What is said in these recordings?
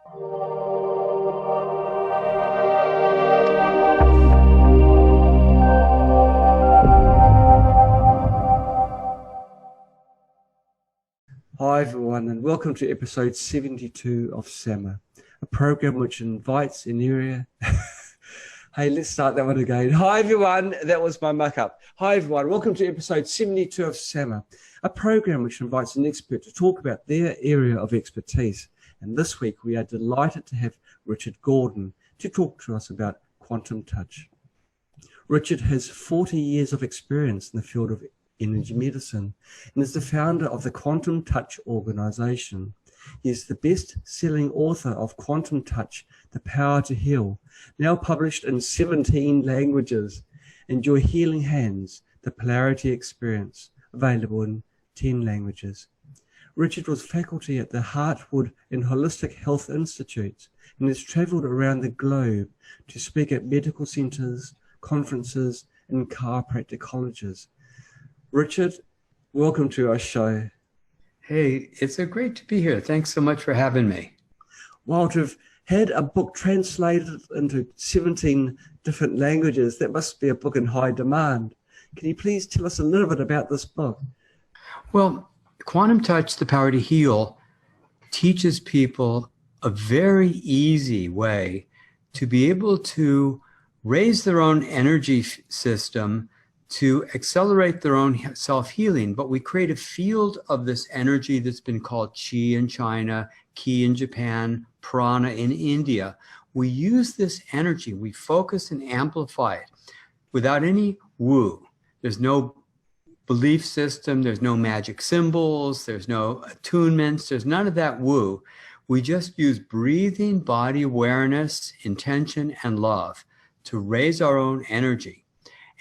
Hi everyone, and welcome to episode 72 of SAMA, a program which invites an area. Hey, let's start that one again. Hi everyone, that was my muck-up. Hi everyone, welcome to episode 72 of SAMA, a program which invites an expert to talk about their area of expertise. And this week we are delighted to have Richard Gordon to talk to us about quantum touch. Richard has 40 years of experience in the field of energy medicine and is the founder of the Quantum Touch organization. He is the best-selling author of Quantum Touch, The Power to Heal, now published in 17 languages, and Your Healing Hands, The Polarity Experience, available in 10 languages. Richard was faculty at the Heartwood and Holistic Health Institute and has traveled around the globe to speak at medical centers, conferences, and chiropractic colleges. Richard, welcome to our show. Hey, it's great to be here. Thanks so much for having me. Well, to have had a book translated into 17 different languages, that must be a book in high demand. Can you please tell us a little bit about this book? Well, Quantum Touch, The Power to Heal teaches people a very easy way to be able to raise their own energy system to accelerate their own self-healing, but we create a field of this energy that's been called Qi in China, Ki in Japan, Prana in India. We use this energy, we focus and amplify it without any woo. There's no belief system, there's no magic symbols, there's no attunements, there's none of that woo. We just use breathing, body awareness, intention, and love to raise our own energy.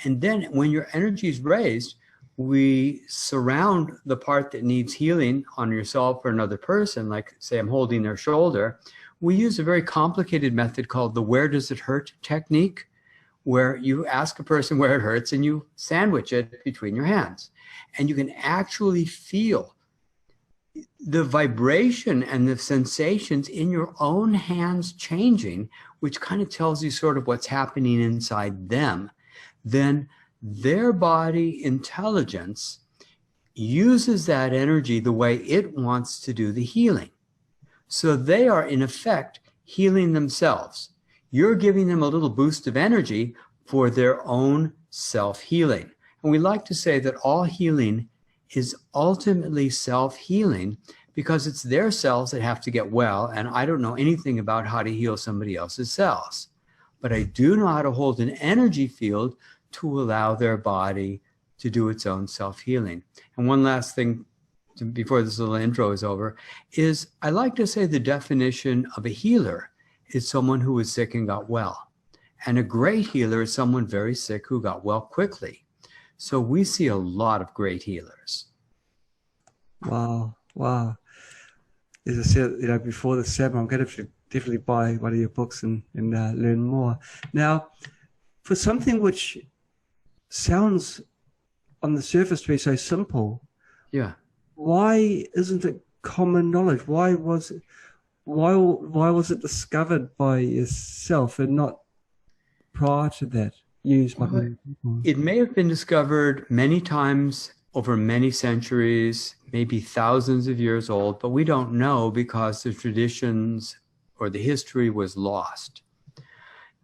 And then when your energy is raised, we surround the part that needs healing on yourself or another person, like say I'm holding their shoulder. We use a very complicated method called the where does it hurt technique, where you ask a person where it hurts and you sandwich it between your hands. And you can actually feel the vibration and the sensations in your own hands changing, which kind of tells you sort of what's happening inside them. Then their body intelligence uses that energy the way it wants to do the healing. So they are, in effect, healing themselves. You're giving them a little boost of energy for their own self-healing. And we like to say that all healing is ultimately self-healing because it's their cells that have to get well, and I don't know anything about how to heal somebody else's cells. But I do know how to hold an energy field to allow their body to do its own self-healing. And one last thing before this little intro is over is I like to say the definition of a healer is someone who was sick and got well. And a great healer is someone very sick who got well quickly. So we see a lot of great healers. Wow. As I said, before the SAM, I'm going to definitely buy one of your books and learn more. Now, for something which sounds on the surface to be so simple, yeah, why isn't it common knowledge? Why was it discovered by yourself and not prior to that used by many people? It may have been discovered many times over many centuries, maybe thousands of years old, but we don't know because the traditions or the history was lost.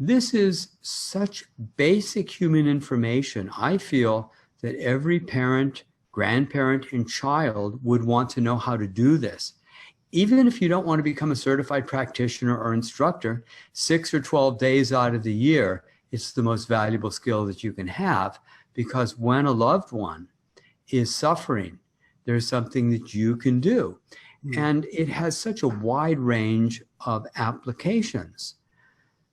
This is such basic human information. I feel that every parent, grandparent, and child would want to know how to do this. Even if you don't want to become a certified practitioner or instructor, 6 or 12 days out of the year, it's the most valuable skill that you can have, because when a loved one is suffering, there's something that you can do. And it has such a wide range of applications.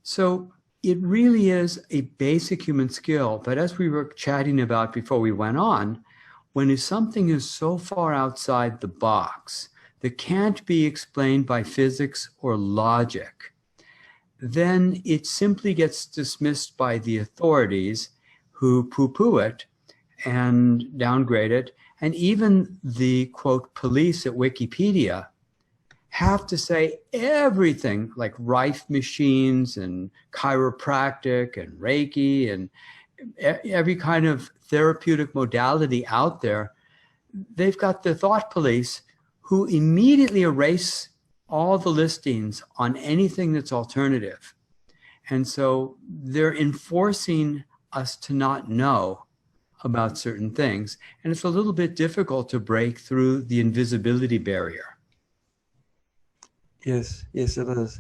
So it really is a basic human skill. But as we were chatting about before we went on, when something is so far outside the box that can't be explained by physics or logic, then it simply gets dismissed by the authorities who poo-poo it and downgrade it. And even the, quote, police at Wikipedia have to say everything like Rife machines and chiropractic and Reiki and every kind of therapeutic modality out there. They've got the thought police who immediately erase all the listings on anything that's alternative. And so they're enforcing us to not know about certain things. And it's a little bit difficult to break through the invisibility barrier. Yes, it is.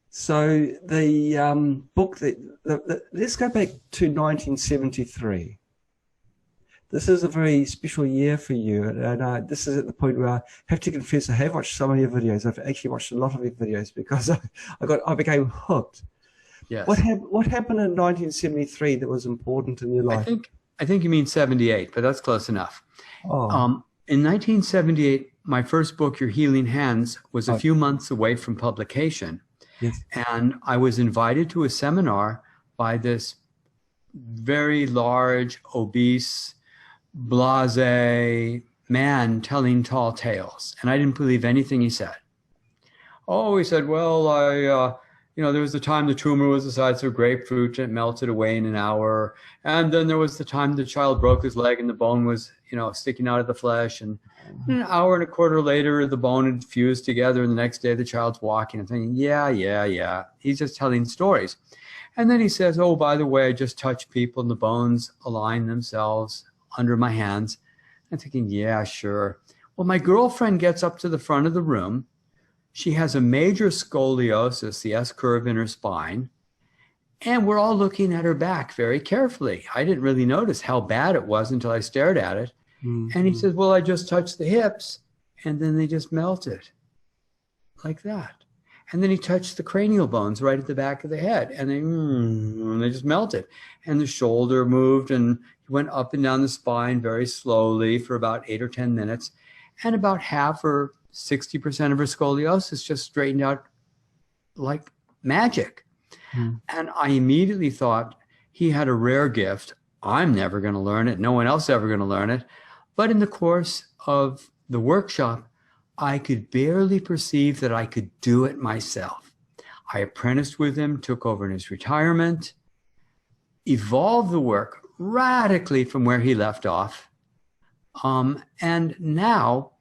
So the book let's go back to 1973. This is a very special year for you, and this is at the point where I have to confess I have watched some of your videos. I've actually watched a lot of your videos because I became hooked. Yes. What happened in 1973 that was important in your life? I think you mean 78, but that's close enough. Oh. In 1978, my first book, Your Healing Hands, was a few months away from publication. Yes. And I was invited to a seminar by this very large, obese, blasé man telling tall tales. And I didn't believe anything he said. Oh, he said, well, there was the time the tumor was the size of a grapefruit and it melted away in an hour. And then there was the time the child broke his leg and the bone was, sticking out of the flesh. And an hour and a quarter later, the bone had fused together. And the next day, the child's walking. I'm thinking, yeah. He's just telling stories. And then he says, oh, by the way, I just touched people and the bones align themselves under my hands. I'm thinking, yeah, sure. Well, my girlfriend gets up to the front of the room. She has a major scoliosis, the S-curve in her spine. And we're all looking at her back very carefully. I didn't really notice how bad it was until I stared at it. Mm-hmm. And he says, well, I just touched the hips. And then they just melted like that. And then he touched the cranial bones right at the back of the head. And they just melted. And the shoulder moved and he went up and down the spine very slowly for about 8 or 10 minutes. And about half or 60% of her scoliosis just straightened out like magic. And I immediately thought he had a rare gift. I'm never going to learn it. No one else is ever going to learn it. But in the course of the workshop, I could barely perceive that I could do it myself. I apprenticed with him, took over in his retirement, evolved the work radically from where he left off. And now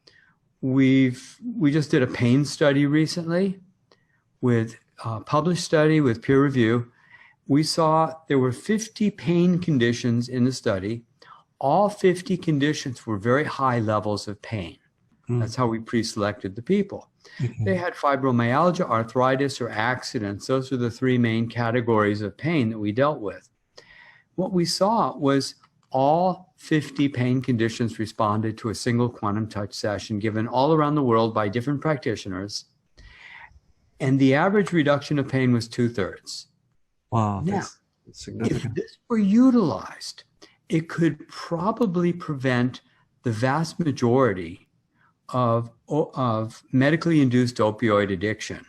we just did a pain study recently with a published study with peer review. We saw there were 50 pain conditions in the study. All 50 conditions were very high levels of pain. That's how we pre-selected the people. They had fibromyalgia, arthritis, or accidents. Those are the 3 main categories of pain that we dealt with. What we saw was all 50 pain conditions responded to a single quantum touch session given all around the world by different practitioners. And the average reduction of pain was 2/3. Wow, now, that's significant. If this were utilized, it could probably prevent the vast majority of medically induced opioid addiction.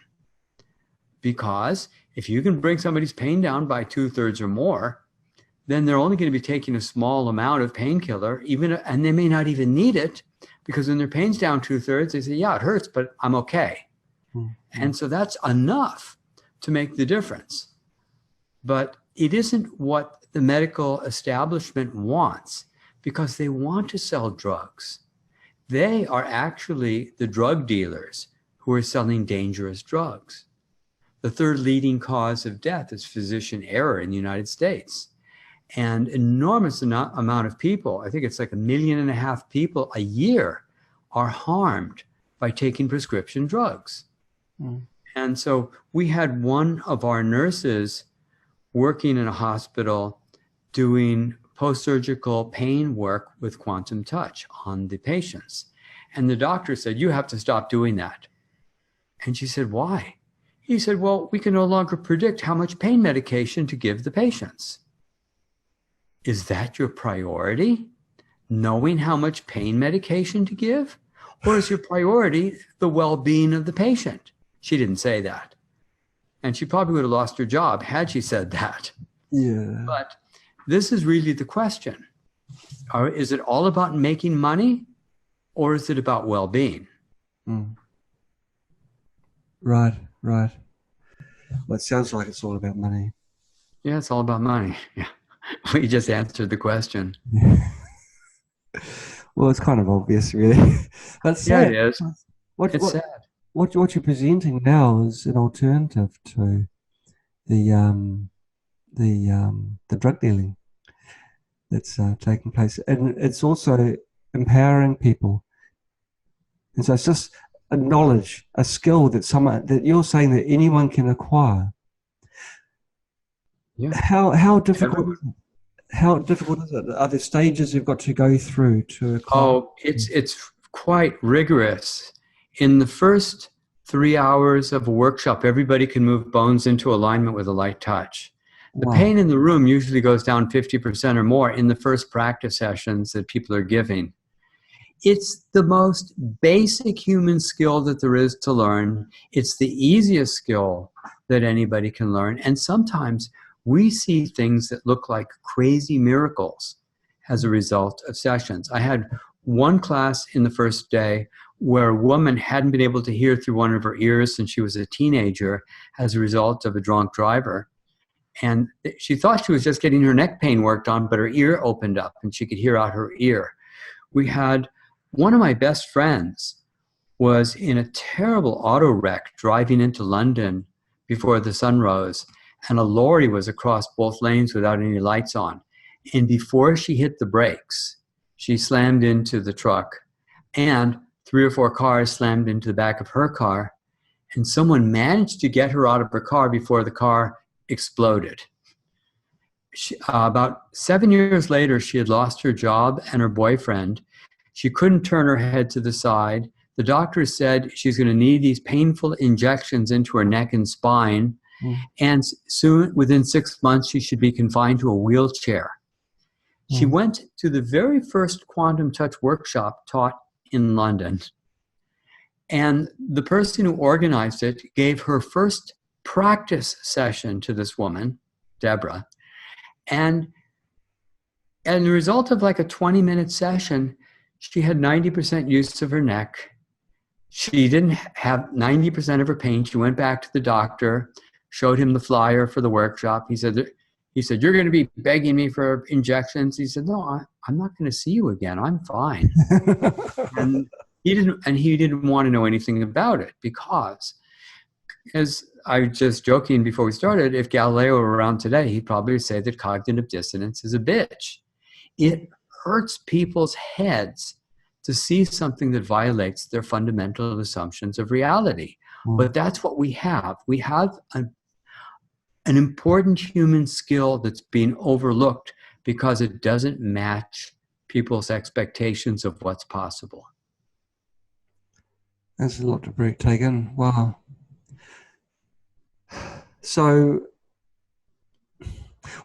Because if you can bring somebody's pain down by 2/3 or more, then they're only going to be taking a small amount of painkiller, and they may not even need it, because when their pain's down 2/3, they say, yeah, it hurts, but I'm okay. And so that's enough to make the difference. But it isn't what the medical establishment wants, because they want to sell drugs. They are actually the drug dealers who are selling dangerous drugs. The 3rd leading cause of death is physician error in the United States. And enormous amount of people, I think it's like 1.5 million people a year, are harmed by taking prescription drugs. And so we had one of our nurses working in a hospital doing post-surgical pain work with quantum touch on the patients. And the doctor said, you have to stop doing that. And she said, why? He said, well, we can no longer predict how much pain medication to give the patients. Is that your priority? Knowing how much pain medication to give? Or is your priority the well-being of the patient? She didn't say that. And she probably would have lost her job had she said that. Yeah. But this is really the question. Is it all about making money, or is it about well-being? Mm. Right, right. Well, it sounds like it's all about money. Yeah, it's all about money. Yeah. We just answered the question. Well, it's kind of obvious, really. But it's Yeah, sad. it is. What It's what sad. what you're presenting now is an alternative to the the drug dealing that's taking place, and it's also empowering people. And so it's just a knowledge, a skill that someone that you're saying that anyone can acquire. Yeah. How difficult Everyone. how difficult is it? Are there stages you've got to go through to acquire? Oh, it's quite rigorous. In the first 3 hours of a workshop, everybody can move bones into alignment with a light touch. The Wow. pain in the room usually goes down 50% or more in the first practice sessions that people are giving. It's the most basic human skill that there is to learn. It's the easiest skill that anybody can learn. And sometimes we see things that look like crazy miracles as a result of sessions. I had one class in the first day where a woman hadn't been able to hear through one of her ears since she was a teenager as a result of a drunk driver. And she thought she was just getting her neck pain worked on, but her ear opened up and she could hear out her ear. We had one of my best friends was in a terrible auto wreck driving into London before the sun rose, and a lorry was across both lanes without any lights on. And before she hit the brakes, she slammed into the truck, and 3 or 4 cars slammed into the back of her car, and someone managed to get her out of her car before the car exploded. About 7 years later, she had lost her job and her boyfriend. She couldn't turn her head to the side. The doctor said she's going to need these painful injections into her neck and spine. And soon, within 6 months, she should be confined to a wheelchair. She went to the very first quantum touch workshop taught in London. And the person who organized it gave her first practice session to this woman, Deborah. And as a result of like a 20-minute session, she had 90% use of her neck. She didn't have 90% of her pain. She went back to the doctor, showed him the flyer for the workshop. He said, you're going to be begging me for injections. He said, no, I'm not going to see you again. I'm fine. And he didn't want to know anything about it because, as I was just joking before we started, if Galileo were around today, he'd probably say that cognitive dissonance is a bitch. It hurts people's heads to see something that violates their fundamental assumptions of reality. But that's what we have. We have an important human skill that's being overlooked because it doesn't match people's expectations of what's possible. That's a lot to take in. Wow. So,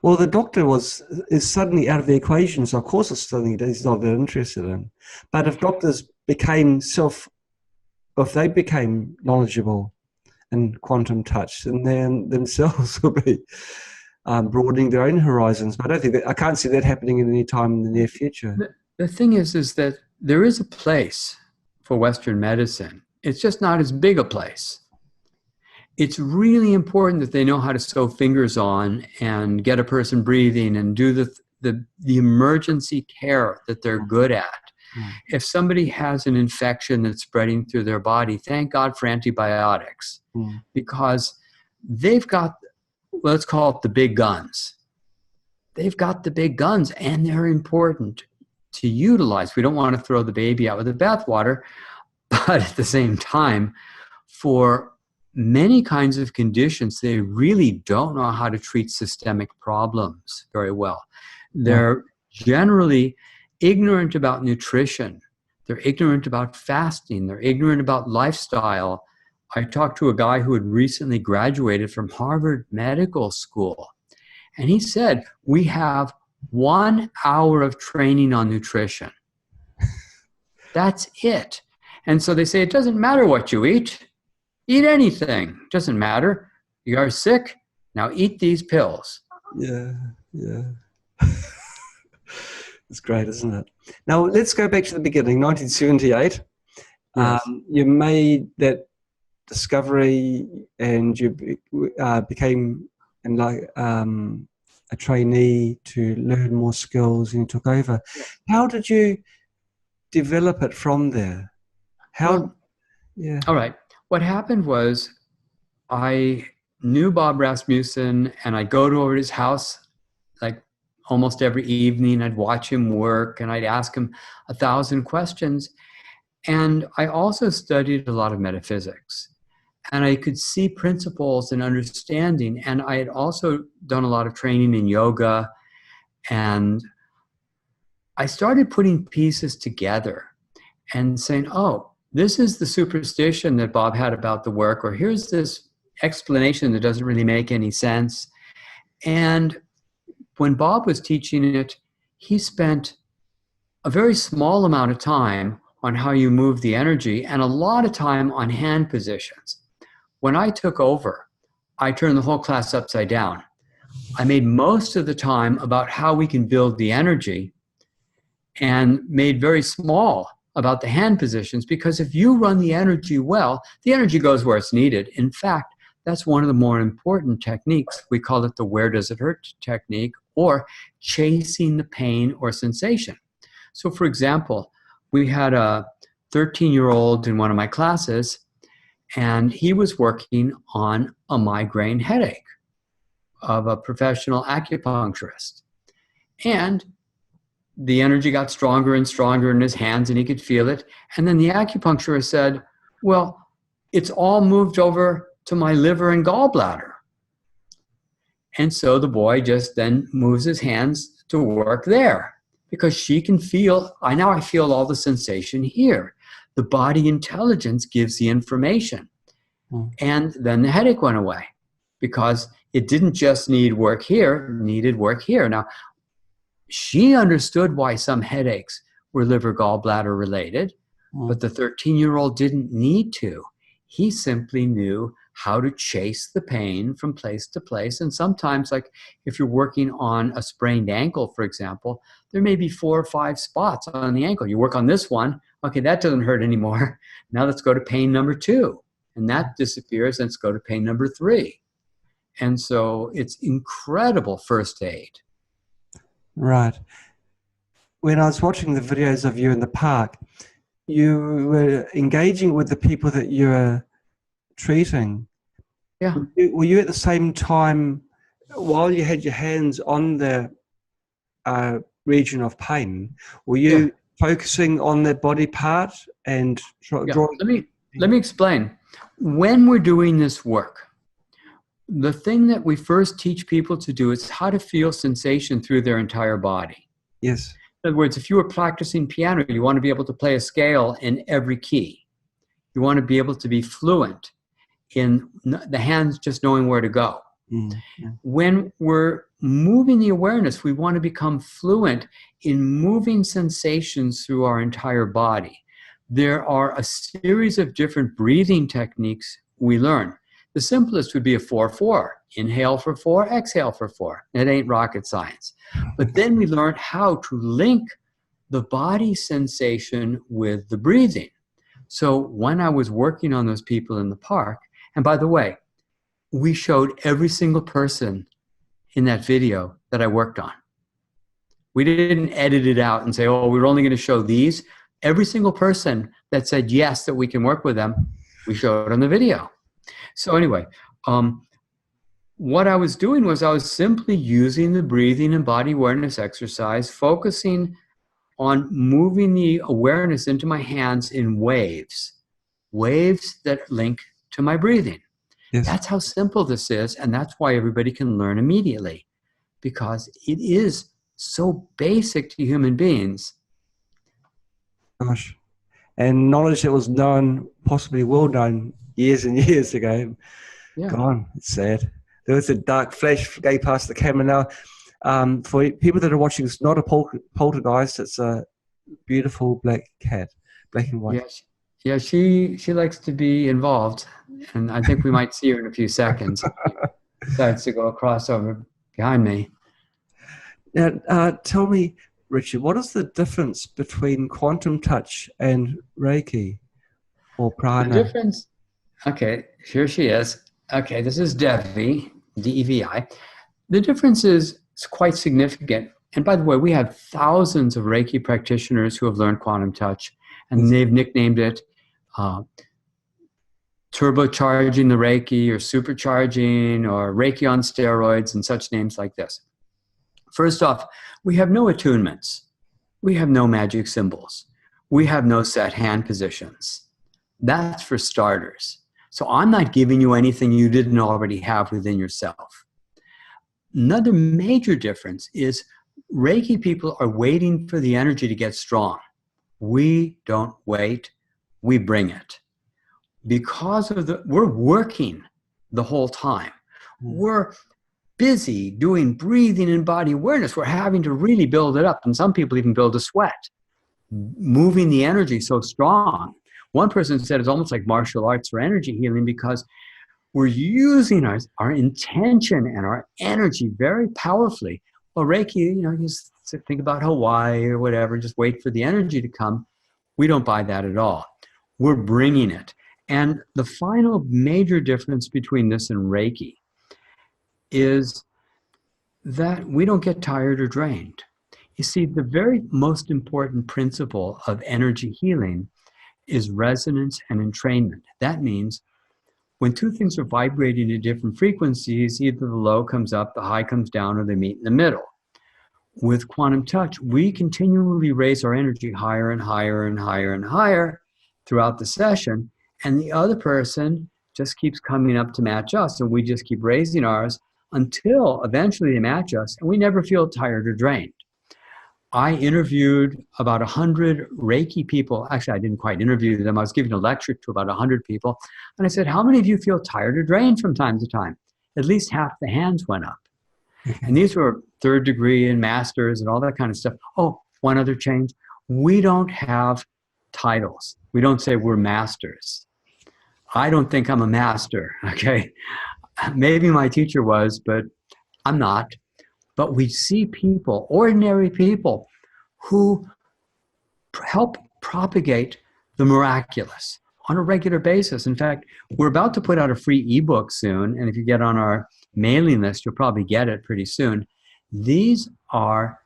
well, the doctor is suddenly out of the equation. So, of course, it's something he's not that interested in. But if doctors if they became knowledgeable in quantum touch, and then themselves will be broadening their own horizons. But I can't see that happening at any time in the near future. The thing is that there is a place for Western medicine. It's just not as big a place. It's really important that they know how to sew fingers on and get a person breathing and do the emergency care that they're good at. If somebody has an infection that's spreading through their body, thank God for antibiotics, because they've got, let's call it the big guns. They've got the big guns, and they're important to utilize. We don't want to throw the baby out with the bathwater, but at the same time, for many kinds of conditions, they really don't know how to treat systemic problems very well. They're generally ignorant about nutrition. They're ignorant about fasting. They're ignorant about lifestyle. I talked to a guy who had recently graduated from Harvard Medical School, and he said, we have 1 hour of training on nutrition. That's it. And so they say, it doesn't matter what you eat. Eat anything. It doesn't matter. You are sick. Now eat these pills. Yeah. It's great, isn't it? Now, let's go back to the beginning, 1978. Yes. You made that discovery, and you became a trainee to learn more skills, and you took over. Yeah. How did you develop it from there? How? Well, Yeah. all right. What happened was I knew Bob Rasmussen, and I'd go to his house like almost every evening. I'd watch him work, and I'd ask him 1,000 questions. And I also studied a lot of metaphysics, and I could see principles and understanding. And I had also done a lot of training in yoga, and I started putting pieces together and saying, oh, this is the superstition that Bob had about the work, or here's this explanation that doesn't really make any sense. And when Bob was teaching it, he spent a very small amount of time on how you move the energy and a lot of time on hand positions. When I took over, I turned the whole class upside down. I made most of the time about how we can build the energy and made very small about the hand positions, because if you run the energy well, the energy goes where it's needed. In fact, that's one of the more important techniques. We call it the where does it hurt technique, or chasing the pain or sensation. So for example, we had a 13-year-old in one of my classes, and he was working on a migraine headache of a professional acupuncturist. And the energy got stronger and stronger in his hands, and he could feel it. And then the acupuncturist said, well, it's all moved over to my liver and gallbladder. And so the boy just then moves his hands to work there, because she can feel, I feel all the sensation here. The body intelligence gives the information. And then the headache went away, because it didn't just need work here, it needed work here. Now, she understood why some headaches were liver gallbladder related, but the 13-year-old didn't need to. He simply knew how to chase the pain from place to place. And sometimes, like if you're working on a sprained ankle, for example, there may be 4 or 5 spots on the ankle. You work on this one, okay, that doesn't hurt anymore. Now let's go to pain number 2. And that disappears, and let's go to pain number 3. And so it's incredible first aid. Right. When I was watching the videos of you in the park, you were engaging with the people that you were treating. Yeah. Were you at the same time, while you had your hands on the region of pain, were you focusing on that body part and drawing? Let me explain. When we're doing this work, the thing that we first teach people to do is how to feel sensation through their entire body. Yes. In other words, if you were practicing piano, you want to be able to play a scale in every key. You want to be able to be fluent in the hands just knowing where to go. Mm-hmm. When we're moving the awareness, we want to become fluent in moving sensations through our entire body. There are a series of different breathing techniques we learn. The simplest would be a 4-4. Inhale for 4, exhale for 4. It ain't rocket science. But then we learned how to link the body sensation with the breathing. So when I was working on those people in the park, and by the way, we showed every single person in that video that I worked on. We didn't edit it out and say, oh, we're only going to show these. Every single person that said yes, that we can work with them, we showed on the video. So anyway, what I was doing was I was simply using the breathing and body awareness exercise, focusing on moving the awareness into my hands in waves that link to my breathing. Yes. That's how simple this is, and that's why everybody can learn immediately, because it is so basic to human beings. Gosh. And knowledge that was known, possibly well known, years and years ago. Yeah. Gone. It's sad. There was a dark flash go past the camera now. For people that are watching, it's not a poltergeist. It's a beautiful black cat, black and white. Yeah, she likes to be involved, and I think we might see her in a few seconds. Decides to go across over behind me. Now, tell me, Richard, what is the difference between quantum touch and Reiki? or The prana? difference, okay, here she is. Okay, this is Devi, Devi. The difference is it's quite significant. And by the way, we have thousands of Reiki practitioners who have learned quantum touch, and Yes. they've nicknamed it turbocharging the Reiki or supercharging or Reiki on steroids and such names like this. First off, we have no attunements. We have no magic symbols. We have no set hand positions. That's for starters. So I'm not giving you anything you didn't already have within yourself. Another major difference is Reiki people are waiting for the energy to get strong. We don't wait, we bring it. Because of we're working the whole time. We're busy doing breathing and body awareness. We're having to really build it up. And some people even build a sweat, moving the energy so strong. One person said it's almost like martial arts for energy healing because we're using our intention and our energy very powerfully. Well, Reiki, you just think about Hawaii or whatever, just wait for the energy to come. We don't buy that at all. We're bringing it. And the final major difference between this and Reiki is that we don't get tired or drained. You see, the very most important principle of energy healing is resonance and entrainment. That means when two things are vibrating at different frequencies, either the low comes up, the high comes down, or they meet in the middle. With quantum touch, we continually raise our energy higher and higher and higher and higher throughout the session, and the other person just keeps coming up to match us, and we just keep raising ours until eventually they match us, and we never feel tired or drained. I interviewed about 100 Reiki people. Actually, I didn't quite interview them. I was giving a lecture to about 100 people. And I said, how many of you feel tired or drained from time to time? At least half the hands went up. And these were third degree and masters and all that kind of stuff. Oh, one other change. We don't have titles. We don't say we're masters. I don't think I'm a master, okay? Maybe my teacher was, but I'm not. But we see people, ordinary people, who help propagate the miraculous on a regular basis. In fact, we're about to put out a free ebook soon, and if you get on our mailing list, you'll probably get it pretty soon. These are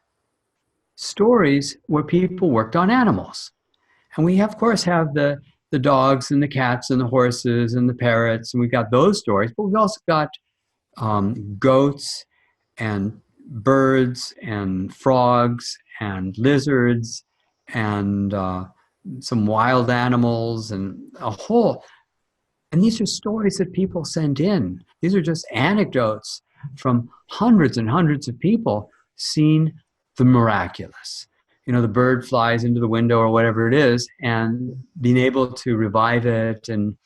stories where people worked on animals. And we, of course, have the dogs and the cats and the horses and the parrots, and we've got those stories, but we've also got goats and birds and frogs and lizards and some wild animals and and these are stories that people send in. These are just anecdotes from hundreds and hundreds of people seeing the miraculous. The bird flies into the window or whatever it is, and being able to revive it and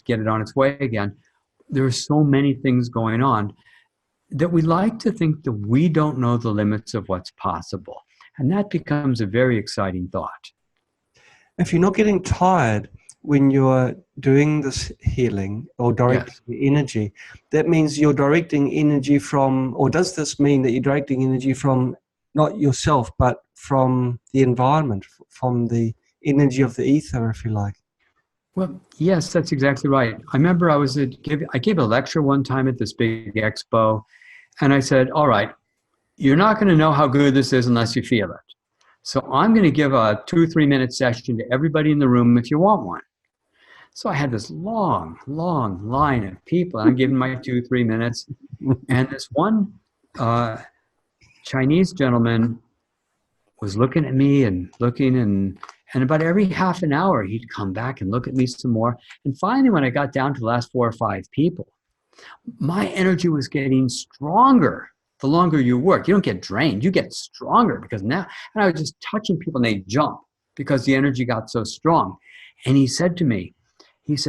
get it on its way again. There are so many things going on that we like to think that we don't know the limits of what's possible. And that becomes a very exciting thought. If you're not getting tired when you're doing this healing or directing energy, that means you're directing energy from, or does this mean that you're directing energy from not yourself, but from the environment, from the energy of the ether, if you like? Well, yes, that's exactly right. I remember I gave a lecture one time at this big expo, and I said, all right, you're not going to know how good this is unless you feel it. So I'm going to give a 2-3 minute session to everybody in the room if you want one. So I had this long, long line of people. I'm giving my 2-3 minutes. And this one Chinese gentleman was looking at me and looking, and about every half an hour, he'd come back and look at me some more. And finally, when I got down to the last 4 or 5 people, my energy was getting stronger. The longer you work, you don't get drained, you get stronger, because now, and I was just touching people and they jump because the energy got so strong. And he said to me,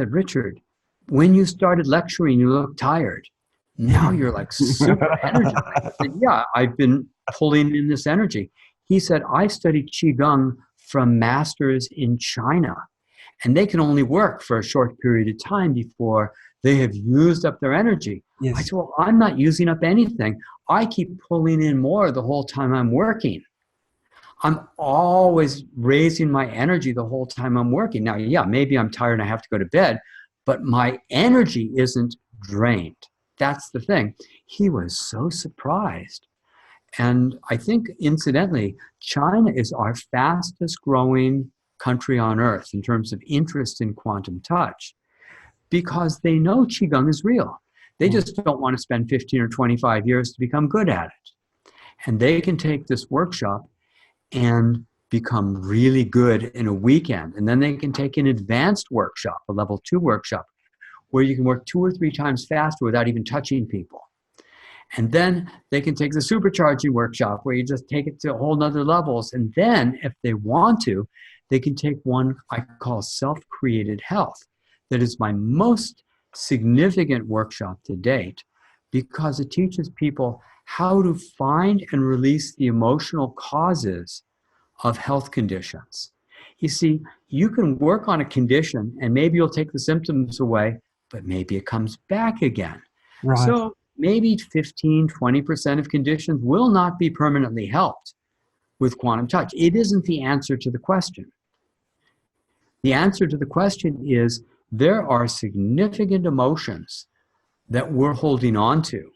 Richard, when you started lecturing, you looked tired. Now you're like super energized. I said, yeah, I've been pulling in this energy. He said, I studied Qigong from masters in China, and they can only work for a short period of time before they have used up their energy. Yes. I said, well, I'm not using up anything. I keep pulling in more the whole time I'm working. I'm always raising my energy the whole time I'm working. Now, yeah, maybe I'm tired and I have to go to bed, but my energy isn't drained. That's the thing. He was so surprised. And I think, incidentally, China is our fastest growing country on earth in terms of interest in quantum touch, because they know Qigong is real. They just don't want to spend 15 or 25 years to become good at it. And they can take this workshop and become really good in a weekend. And then they can take an advanced workshop, a level 2 workshop, where you can work 2 or 3 times faster without even touching people. And then they can take the supercharging workshop, where you just take it to whole nother levels. And then if they want to, they can take one I call self-created health. That is my most significant workshop to date, because it teaches people how to find and release the emotional causes of health conditions. You see, you can work on a condition and maybe you'll take the symptoms away, but maybe it comes back again. Right. So maybe 15, 20% of conditions will not be permanently helped with quantum touch. It isn't the answer to the question. The answer to the question is there are significant emotions that we're holding on to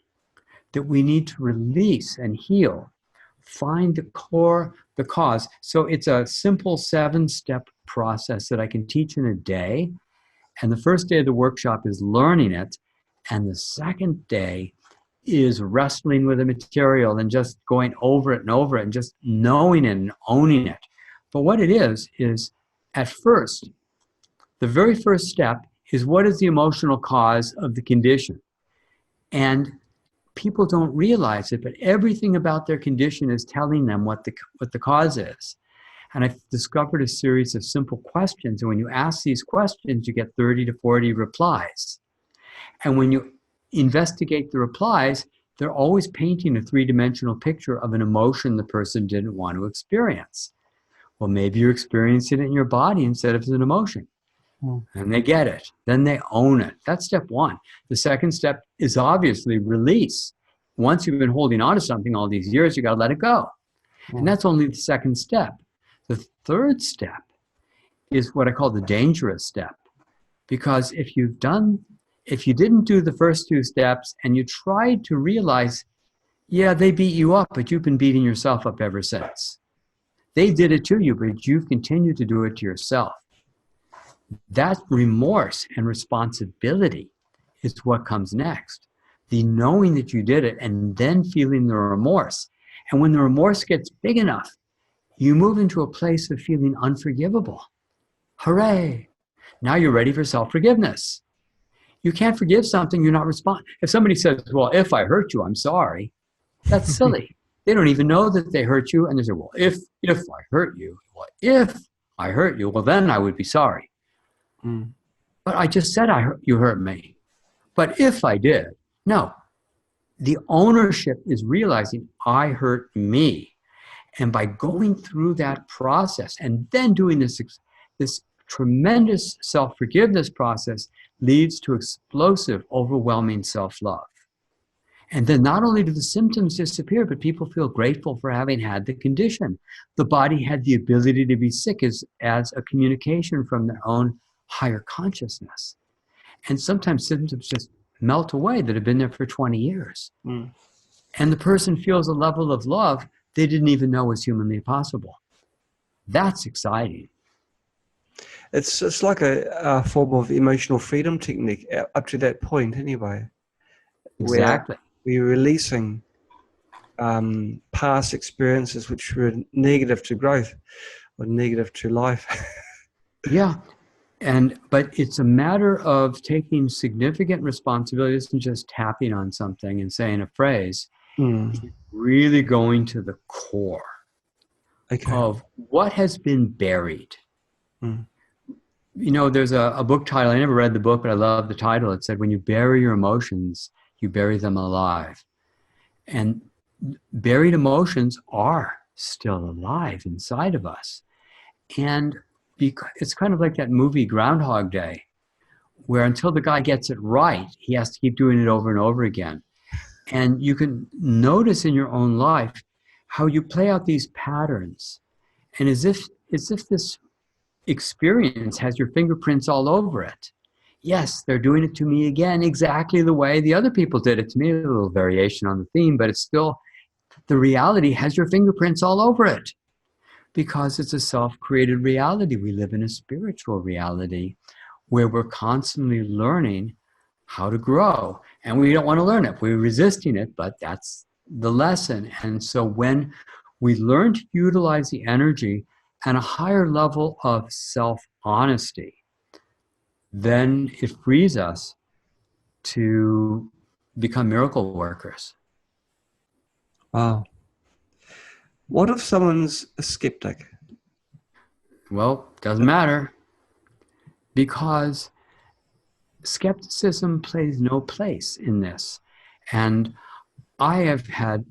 that we need to release and heal. Find the core, the cause. So it's a simple 7-step process that I can teach in a day. And the first day of the workshop is learning it. And the second day is wrestling with the material and just going over it and just knowing it and owning it. But what it is at first, the very first step is, what is the emotional cause of the condition? And people don't realize it, but everything about their condition is telling them what the cause is. And I've discovered a series of simple questions. And when you ask these questions, you get 30 to 40 replies. And when you investigate the replies, they're always painting a 3-dimensional picture of an emotion the person didn't want to experience. Well, maybe you're experiencing it in your body instead of as an emotion. And they get it. Then they own it. That's step 1. The second step is obviously release. Once you've been holding on to something all these years, you got to let it go. And that's only the second step. The third step is what I call the dangerous step. Because if you didn't do the first 2 steps and you tried to realize, yeah, they beat you up, but you've been beating yourself up ever since. They did it to you, but you've continued to do it to yourself. That remorse and responsibility is what comes next. The knowing that you did it and then feeling the remorse. And when the remorse gets big enough, you move into a place of feeling unforgivable. Hooray! Now you're ready for self-forgiveness. You can't forgive something you're not responding. If somebody says, well, if I hurt you, I'm sorry, that's silly. They don't even know that they hurt you. And they say, well, if I hurt you, well, then I would be sorry. But I just said you hurt me. But if I did, no. The ownership is realizing I hurt me. And by going through that process and then doing this tremendous self-forgiveness process leads to explosive, overwhelming self-love. And then not only do the symptoms disappear, but people feel grateful for having had the condition. The body had the ability to be sick as a communication from their own higher consciousness. And sometimes symptoms just melt away that have been there for 20 years. And the person feels a level of love they didn't even know was humanly possible. That's exciting. It's like a form of emotional freedom technique up to that point anyway. Exactly. We're releasing past experiences which were negative to growth or negative to life. Yeah. But it's a matter of taking significant responsibilities and just tapping on something and saying a phrase, really going to the core of what has been buried. You know, there's a book title, I never read the book, but I love the title. It said, when you bury your emotions, you bury them alive. And buried emotions are still alive inside of us. And it's kind of like that movie Groundhog Day, where until the guy gets it right, he has to keep doing it over and over again. And you can notice in your own life how you play out these patterns and as if this experience has your fingerprints all over it. Yes, they're doing it to me again exactly the way the other people did it to me. A little variation on the theme, but it's still, the reality has your fingerprints all over it because it's a self-created reality. We live in a spiritual reality where we're constantly learning how to grow, and we don't want to learn it. We're resisting it, but that's the lesson. And so when we learn to utilize the energy and a higher level of self-honesty, then it frees us to become miracle workers. Wow. What if someone's a skeptic? Well, doesn't matter, because skepticism plays no place in this. And I have had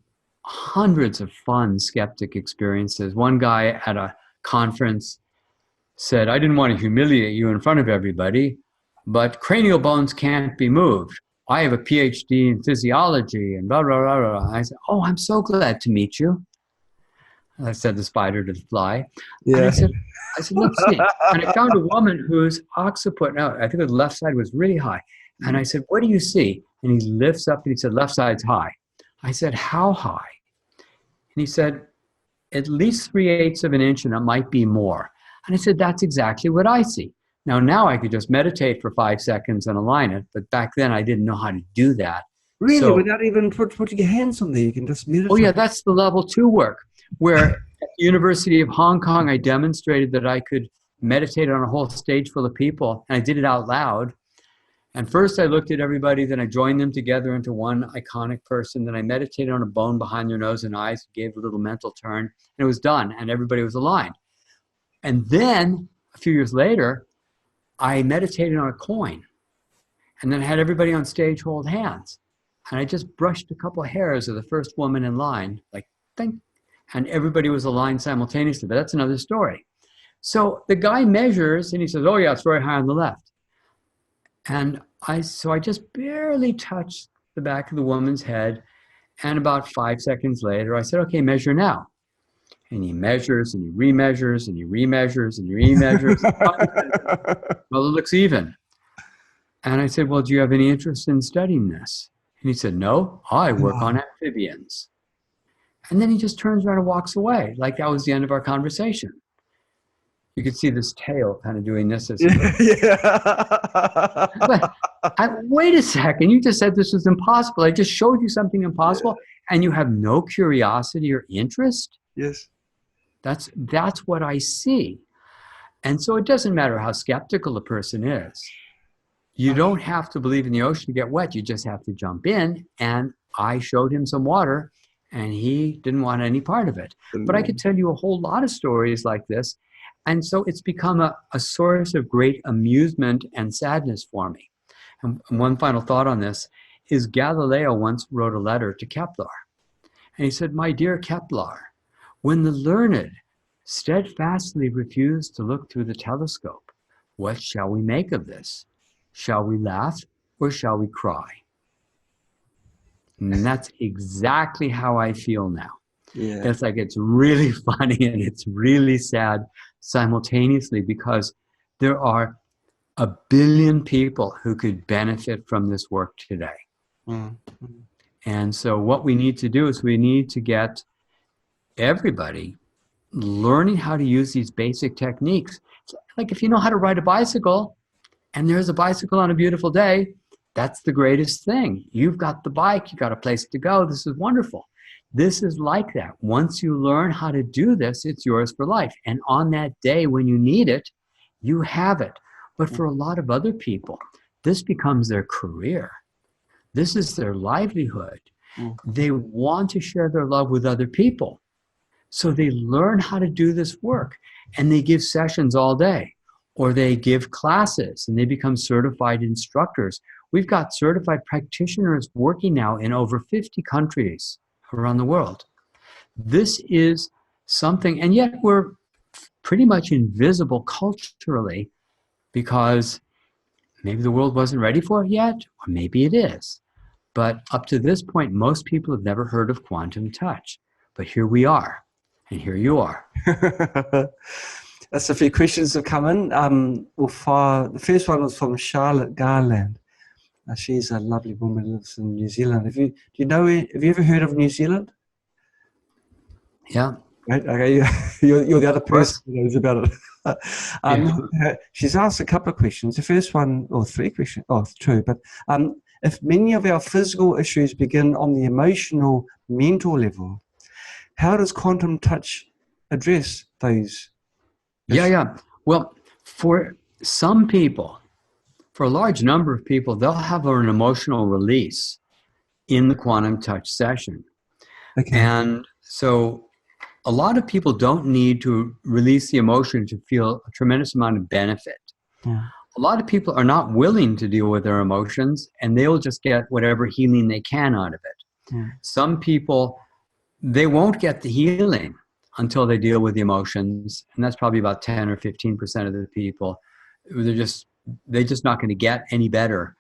hundreds of fun skeptic experiences. One guy at a conference said, I didn't want to humiliate you in front of everybody, but cranial bones can't be moved. I have a PhD in physiology and blah, blah, blah, blah. I said, oh, I'm so glad to meet you. I said the spider to the fly. Yeah. And I said, let's see. And I found a woman whose occiput, no, I think the left side was really high. And I said, what do you see? And he lifts up and he said, left side's high. I said, how high? And he said, at least 3/8 of an inch, and it might be more. And I said, that's exactly what I see. Now I could just meditate for 5 seconds and align it, but back then I didn't know how to do that. Really? So, without even putting your hands on there, you can just meditate? Oh yeah, that's the level 2 work, where at the University of Hong Kong, I demonstrated that I could meditate on a whole stage full of people, and I did it out loud. And first I looked at everybody, then I joined them together into one iconic person, then I meditated on a bone behind their nose and eyes, gave a little mental turn, and it was done, and everybody was aligned. And then, a few years later, I meditated on a coin, and then I had everybody on stage hold hands. And I just brushed a couple of hairs of the first woman in line, like, ding, and everybody was aligned simultaneously, but that's another story. So the guy measures, and he says, oh yeah, it's very high on the left. And I just barely touched the back of the woman's head, and about 5 seconds later, I said, okay, measure now. And he measures, and he remeasures, and he remeasures, and he remeasures. Well, it looks even. And I said, well, do you have any interest in studying this? And he said, no, I work on amphibians. And then he just turns around and walks away, like that was the end of our conversation. You could see this tail kind of doing this. But wait a second, you just said this was impossible. I just showed you something impossible, and you have no curiosity or interest? Yes. That's what I see. And so it doesn't matter how skeptical a person is. You don't have to believe in the ocean to get wet. You just have to jump in. And I showed him some water, and he didn't want any part of it. But I could tell you a whole lot of stories like this. And so it's become a source of great amusement and sadness for me. And one final thought on this is Galileo once wrote a letter to Kepler. And he said, my dear Kepler, when the learned steadfastly refuse to look through the telescope, what shall we make of this? Shall we laugh or shall we cry? And that's exactly how I feel now. Yeah. It's like it's really funny and it's really sad simultaneously, because there are 1 billion people who could benefit from this work today. Mm-hmm. And so what we need to do is we need to get everybody learning how to use these basic techniques. So, like if you know how to ride a bicycle and there's a bicycle on a beautiful day, that's the greatest thing. You've got the bike, you've got a place to go. This is wonderful. This is like that. Once you learn how to do this, it's yours for life. And on that day when you need it, you have it. But for a lot of other people, this becomes their career. This is their livelihood. They want to share their love with other people. So they learn how to do this work, and they give sessions all day, or they give classes and they become certified instructors. We've got certified practitioners working now in over 50 countries around the world. This is something, and yet we're pretty much invisible culturally, because maybe the world wasn't ready for it yet, or maybe it is. But up to this point, most people have never heard of quantum touch. But here we are. And here you are. That's a few questions have come in. The first one was from Charlotte Garland. She's a lovely woman who lives in New Zealand. Have you ever heard of New Zealand? Yeah. Right? Okay, you're the other person who knows about it. She's asked a couple of questions. The first one, or three questions, two, but if many of our physical issues begin on the emotional, mental level, how does quantum touch address those issues? Yeah. Well, for some people, for a large number of people, they'll have an emotional release in the quantum touch session. Okay. And so a lot of people don't need to release the emotion to feel a tremendous amount of benefit. Yeah. A lot of people are not willing to deal with their emotions, and they'll just get whatever healing they can out of it. Yeah. Some people, they won't get the healing until they deal with the emotions, and that's probably about 10 or 15% of the people. They're just not going to get any better.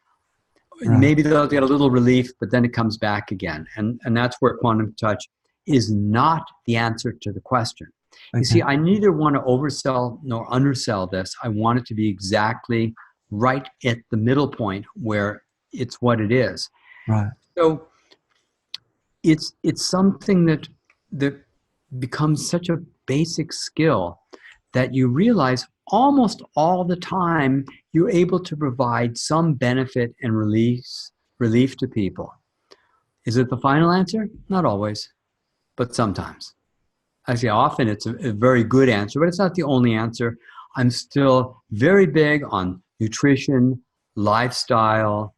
Right. Maybe they'll get a little relief, but then it comes back again. And that's where quantum touch is not the answer to the question. Okay. You see, I neither want to oversell nor undersell this. I want it to be exactly right at the middle point where it's what it is. Right. So it's something that becomes such a basic skill that you realize almost all the time you're able to provide some benefit and relief to people. Is it the final answer? Not always, but sometimes. Actually, often it's a very good answer, but it's not the only answer. I'm still very big on nutrition, lifestyle,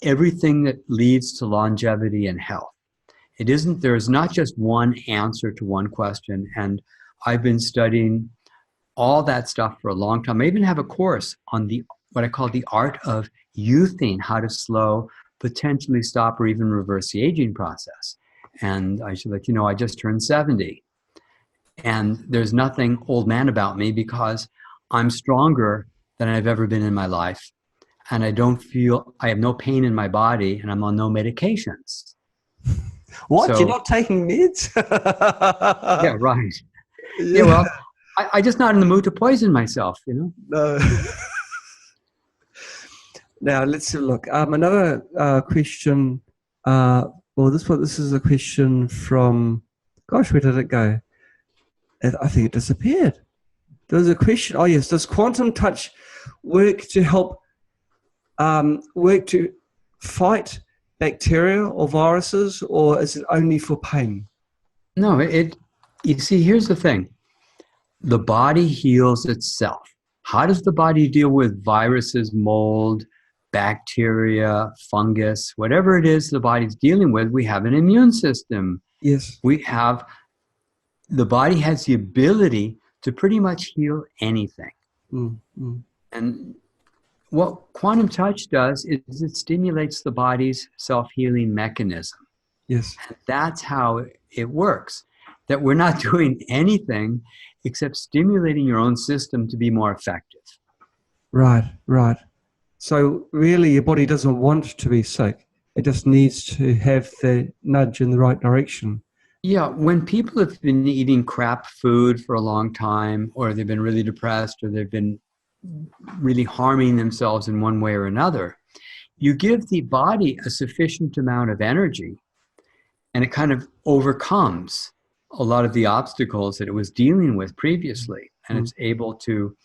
everything that leads to longevity and health. There's not just one answer to one question, and I've been studying all that stuff for a long time. I even have a course on what I call the art of youthing, how to slow, potentially stop, or even reverse the aging process. And I should let you know, I just turned 70. And there's nothing old man about me because I'm stronger than I've ever been in my life. And I have no pain in my body, and I'm on no medications. What? So, you're not taking meds? Yeah, right. Yeah, well, I'm just not in the mood to poison myself, No. Now, let's have a look. Another question. This is a question from, gosh, where did it go? I think it disappeared. There was a question. Oh, yes. Does quantum touch work to help, work to fight bacteria or viruses, or is it only for pain? No, you see, here's the thing. The body heals itself. How does the body deal with viruses, mold, bacteria, fungus, whatever it is the body's dealing with? We have an immune system. Yes. The body has the ability to pretty much heal anything. Mm-hmm. And what quantum touch does is it stimulates the body's self-healing mechanism. Yes. And that's how it works. That we're not doing anything except stimulating your own system to be more effective. Right. So really your body doesn't want to be sick. It just needs to have the nudge in the right direction. Yeah, when people have been eating crap food for a long time, or they've been really depressed, or they've been really harming themselves in one way or another, you give the body a sufficient amount of energy, and it kind of overcomes a lot of the obstacles that it was dealing with previously, and it's able to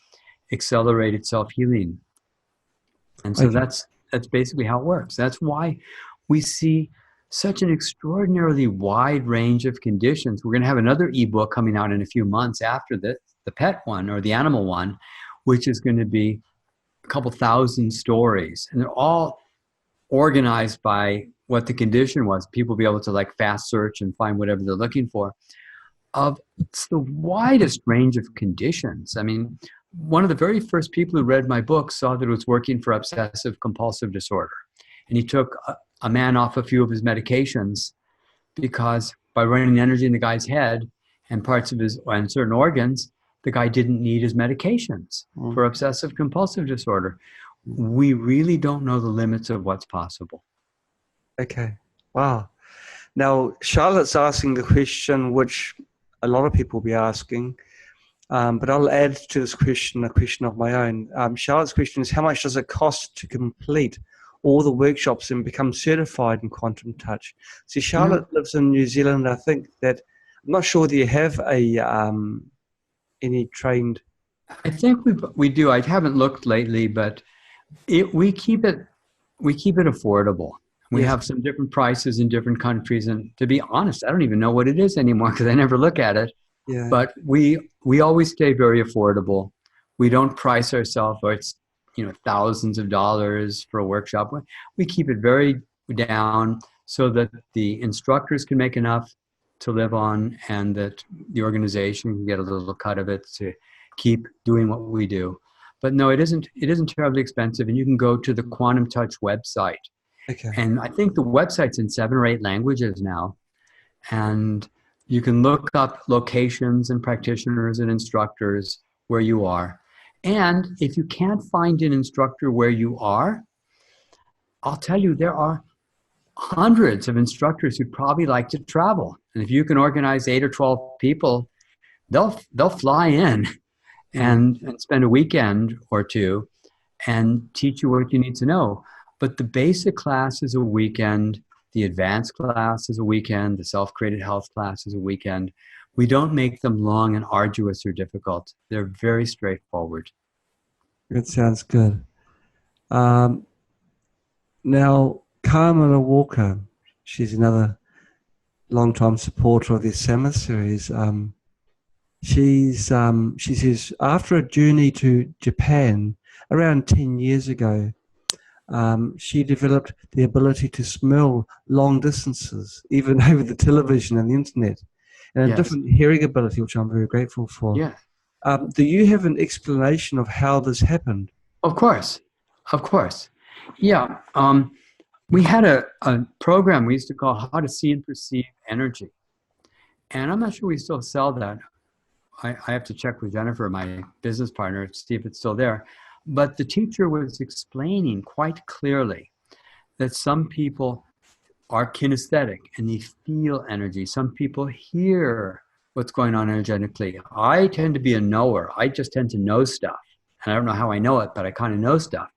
accelerate its self-healing. And so that's basically how it works. That's why we see such an extraordinarily wide range of conditions. We're going to have another ebook coming out in a few months after the pet one or the animal one, which is going to be a couple thousand stories. And they're all organized by what the condition was. People will be able to fast search and find whatever they're looking for. It's the widest range of conditions. I mean, one of the very first people who read my book saw that it was working for obsessive compulsive disorder. And he took a man off a few of his medications because by running energy in the guy's head and parts of and certain organs, the guy didn't need his medications for obsessive compulsive disorder. We really don't know the limits of what's possible. Okay. Wow. Now, Charlotte's asking the question, which a lot of people will be asking. But I'll add to this question a question of my own. Charlotte's question is, how much does it cost to complete all the workshops and become certified in quantum touch? See, Charlotte lives in New Zealand. I think that, I'm not sure whether you have any trained. I think we do. I haven't looked lately, but we keep it affordable. We have some different prices in different countries, and to be honest, I don't even know what it is anymore because I never look at it. Yeah. But we always stay very affordable. We don't price ourselves, or it's thousands of dollars for a workshop. We keep it very down so that the instructors can make enough to live on, and that the organization can get a little cut of it to keep doing what we do. But no, it isn't terribly expensive, and you can go to the Quantum Touch website. Okay. And I think the website's in 7 or 8 languages now. And you can look up locations and practitioners and instructors where you are. And if you can't find an instructor where you are, I'll tell you, there are hundreds of instructors who'd probably like to travel. And if you can organize 8 or 12 people, they'll fly in and spend a weekend or two and teach you what you need to know. But the basic class is a weekend, the advanced class is a weekend, the self-created health class is a weekend. We don't make them long and arduous or difficult. They're very straightforward. That sounds good. Now, Carmela Walker, she's another long-time supporter of this summer series. She says, after a journey to Japan around 10 years ago, she developed the ability to smell long distances, even over the television and the internet, and a different hearing ability, which I'm very grateful for. Yeah. Do you have an explanation of how this happened? Of course. Yeah. We had a program we used to call How to See and Perceive Energy. And I'm not sure we still sell that. I have to check with Jennifer, my business partner, to see if it's still there. But the teacher was explaining quite clearly that some people are kinesthetic and they feel energy. Some people hear what's going on energetically. I tend to be a knower. I just tend to know stuff. And I don't know how I know it, but I kind of know stuff.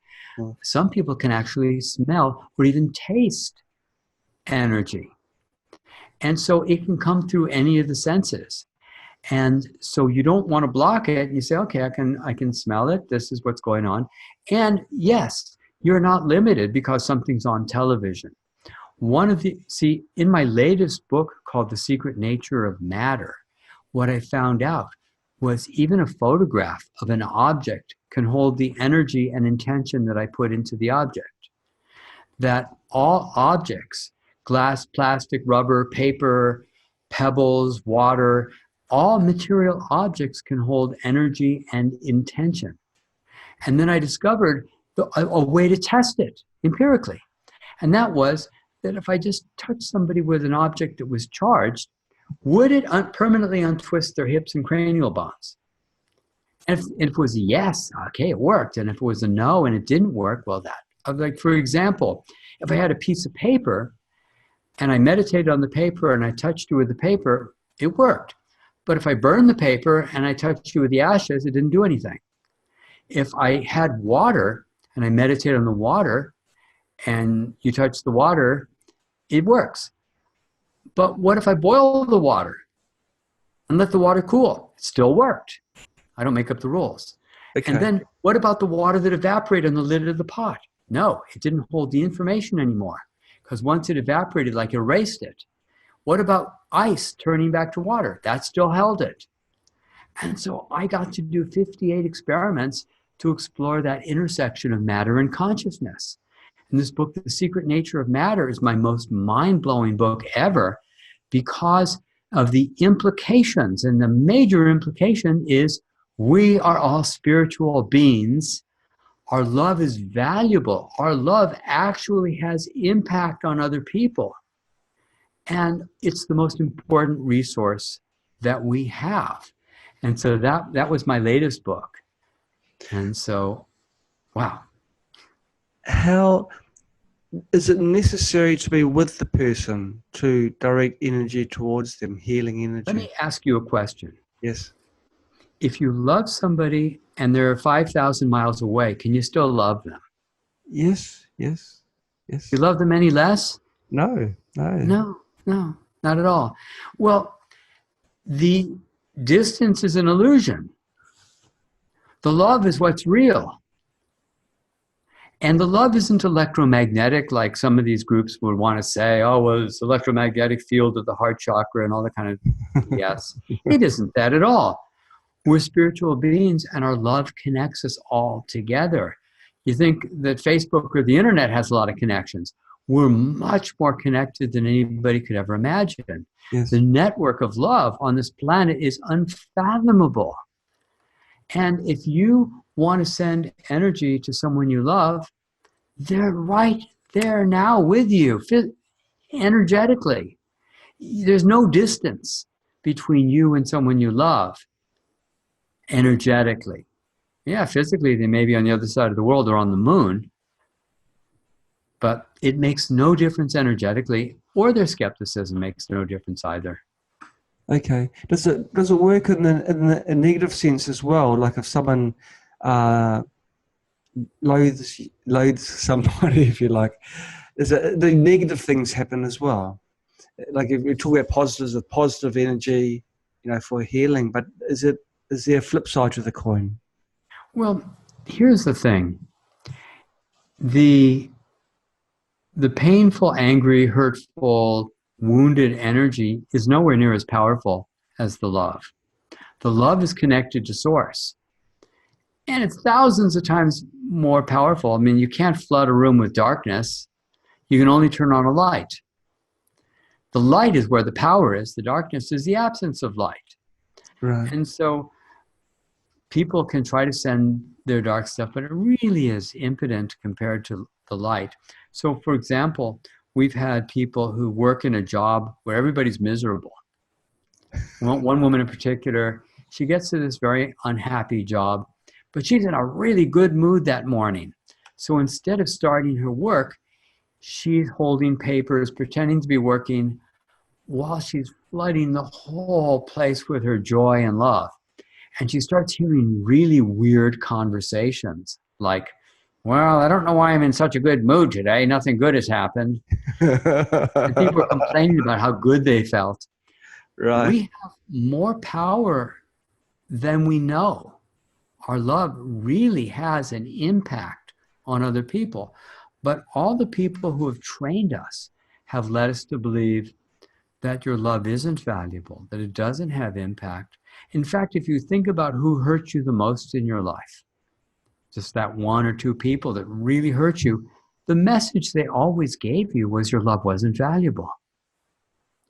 Some people can actually smell or even taste energy. And so it can come through any of the senses. And so you don't want to block it. You say, okay, I can smell it. This is what's going on. And yes, you're not limited because something's on television. In my latest book called The Secret Nature of Matter, what I found out was even a photograph of an object can hold the energy and intention that I put into the object. That all objects, glass, plastic, rubber, paper, pebbles, water, all material objects can hold energy and intention. And then I discovered a way to test it empirically. And that was that if I just touched somebody with an object that was charged, would it permanently untwist their hips and cranial bones? And if it was a yes, okay, it worked. And if it was a no and it didn't work, well, like, for example, if I had a piece of paper and I meditated on the paper and I touched you with the paper, it worked. But if I burned the paper and I touched you with the ashes, it didn't do anything. If I had water and I meditated on the water and you touch the water, it works. But what if I boil the water and let the water cool? It still worked. I don't make up the rules. Okay. And then what about the water that evaporated on the lid of the pot? No, it didn't hold the information anymore because once it evaporated, like erased it. What about ice turning back to water? That still held it. And so I got to do 58 experiments to explore that intersection of matter and consciousness. And this book, The Secret Nature of Matter, is my most mind-blowing book ever because of the implications. And the major implication is we are all spiritual beings. Our love is valuable. Our love actually has impact on other people. And it's the most important resource that we have. And so that was my latest book. And so, wow. How is it necessary to be with the person to direct energy towards them, healing energy? Let me ask you a question. Yes. If you love somebody and they're 5,000 miles away, can you still love them? Yes, yes, yes. You love them any less? No, no. No, no, not at all. Well, the distance is an illusion. The love is what's real. And the love isn't electromagnetic like some of these groups would want to say, oh, well, it's electromagnetic field of the heart chakra and all that kind of BS. It isn't that at all. We're spiritual beings and our love connects us all together. You think that Facebook or the internet has a lot of connections. We're much more connected than anybody could ever imagine. Yes. The network of love on this planet is unfathomable. And if you want to send energy to someone you love, they're right there now with you, energetically. There's no distance between you and someone you love, energetically. Yeah, physically, they may be on the other side of the world or on the moon, but it makes no difference energetically, or their skepticism makes no difference either. Okay. Does it work in a negative sense as well? Like if someone loathes somebody, if you like, the negative things happen as well? Like if we talk about positives of positive energy, for healing, but is there a flip side to the coin? Well, here's the thing. The painful, angry, hurtful, wounded energy is nowhere near as powerful as the love. The love is connected to source. And it's thousands of times more powerful. I mean, you can't flood a room with darkness. You can only turn on a light. The light is where the power is. The darkness is the absence of light. Right. And so people can try to send their dark stuff, but it really is impotent compared to the light. So, for example, we've had people who work in a job where everybody's miserable. One woman in particular, she gets to this very unhappy job, but she's in a really good mood that morning. So instead of starting her work, she's holding papers, pretending to be working while she's flooding the whole place with her joy and love. And she starts hearing really weird conversations like, well, I don't know why I'm in such a good mood today. Nothing good has happened. And people are complaining about how good they felt. Right. We have more power than we know. Our love really has an impact on other people. But all the people who have trained us have led us to believe that your love isn't valuable, that it doesn't have impact. In fact, if you think about who hurt you the most in your life, just that one or two people that really hurt you, the message they always gave you was your love wasn't valuable.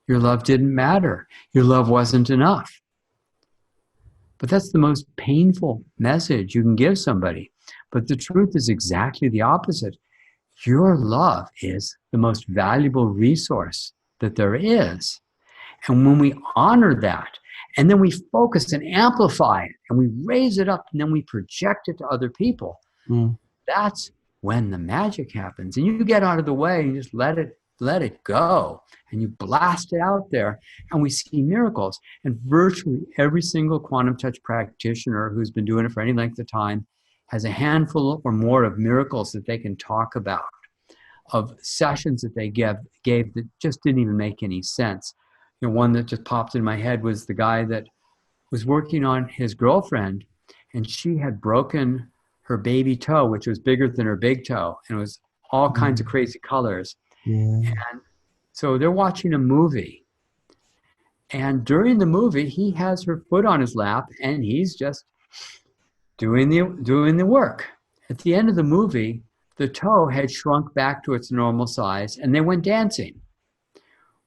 Your love didn't matter. Your love wasn't enough. But that's the most painful message you can give somebody. But the truth is exactly the opposite. Your love is the most valuable resource that there is. And when we honor that, and then we focus and amplify it, and we raise it up, and then we project it to other people, that's when the magic happens. And you get out of the way and just let it go. And you blast it out there, and we see miracles. And virtually every single quantum touch practitioner who's been doing it for any length of time has a handful or more of miracles that they can talk about, of sessions that they gave that just didn't even make any sense. One that just popped in my head was the guy that was working on his girlfriend, and she had broken her baby toe, which was bigger than her big toe, and it was all kinds of crazy colors. Yeah. And so they're watching a movie, and during the movie, he has her foot on his lap, and he's just doing the work. At the end of the movie, the toe had shrunk back to its normal size, and they went dancing.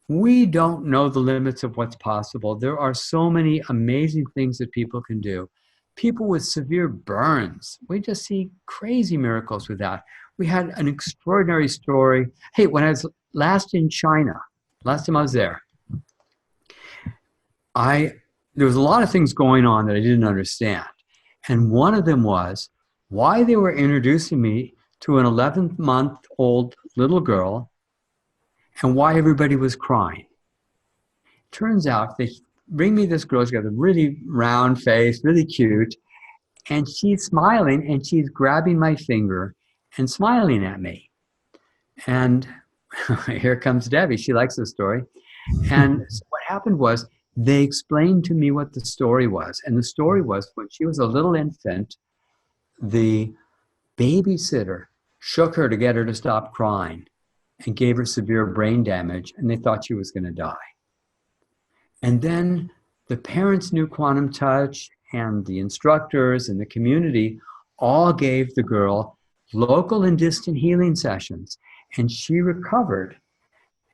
We don't know the limits of what's possible. There are so many amazing things that people can do. People with severe burns, we just see crazy miracles with that. We had an extraordinary story. Hey, when I was last in China, last time I was there, there was a lot of things going on that I didn't understand. And one of them was why they were introducing me to an 11-month-old little girl and why everybody was crying. Turns out they bring me this girl. She's got a really round face, really cute, and she's smiling and she's grabbing my finger and smiling at me. And here comes Debbie. She likes this story. And so what happened was they explained to me what the story was. And the story was when she was a little infant, the babysitter shook her to get her to stop crying and gave her severe brain damage, and they thought she was going to die. And then the parents knew quantum touch, and the instructors and the community all gave the girl local and distant healing sessions, and she recovered.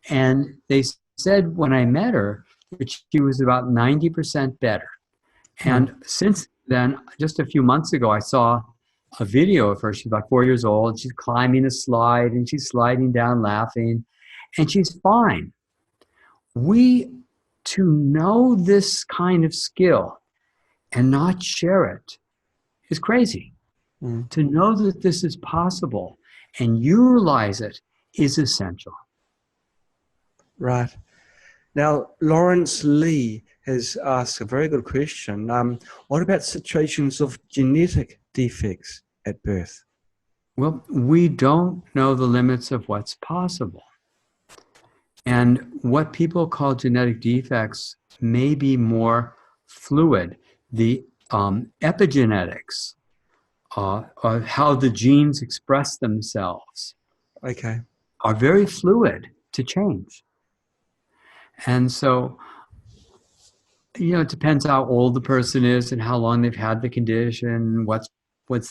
And they said when I met her that she was about 90% better. And since then, just a few months ago, I saw a video of her. She's about 4 years old. She's climbing a slide and she's sliding down laughing, and she's fine. To know this kind of skill and not share it is crazy. To know that this is possible and utilize it is essential. Right. Now, Lawrence Lee has asked a very good question. What about situations of genetic defects at birth? Well, we don't know the limits of what's possible. And what people call genetic defects may be more fluid. The epigenetics, of how the genes express themselves, are very fluid to change. And so, it depends how old the person is and how long they've had the condition, what's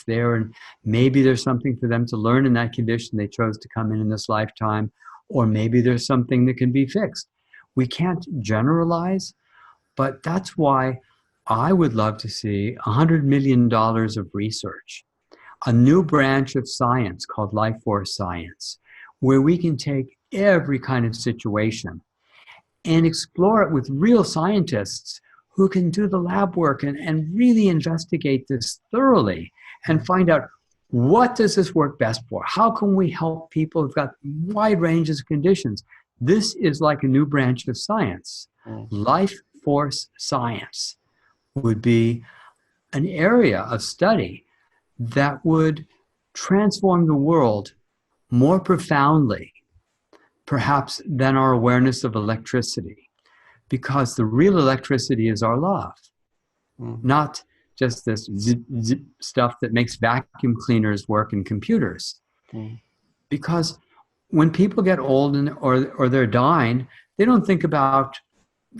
there, and maybe there's something for them to learn in that condition they chose to come in this lifetime, or maybe there's something that can be fixed. We can't generalize, but that's why I would love to see $100 million of research, a new branch of science called life force science, where we can take every kind of situation and explore it with real scientists who can do the lab work and really investigate this thoroughly and find out, what does this work best for? How can we help people who've got wide ranges of conditions? This is like a new branch of science. Life force science would be an area of study that would transform the world more profoundly, perhaps, than our awareness of electricity, because the real electricity is our love, not just this zip, zip stuff that makes vacuum cleaners work in computers. Because when people get old or they're dying, they don't think about,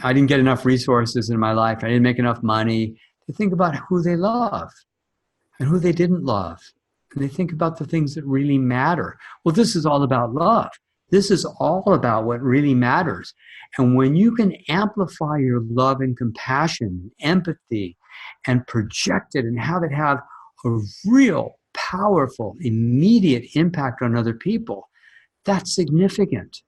I didn't get enough resources in my life, I didn't make enough money. They think about who they love and who they didn't love. And they think about the things that really matter. Well, this is all about love. This is all about what really matters. And when you can amplify your love and compassion, empathy, and project it and have it have a real, powerful, immediate impact on other people, that's significant.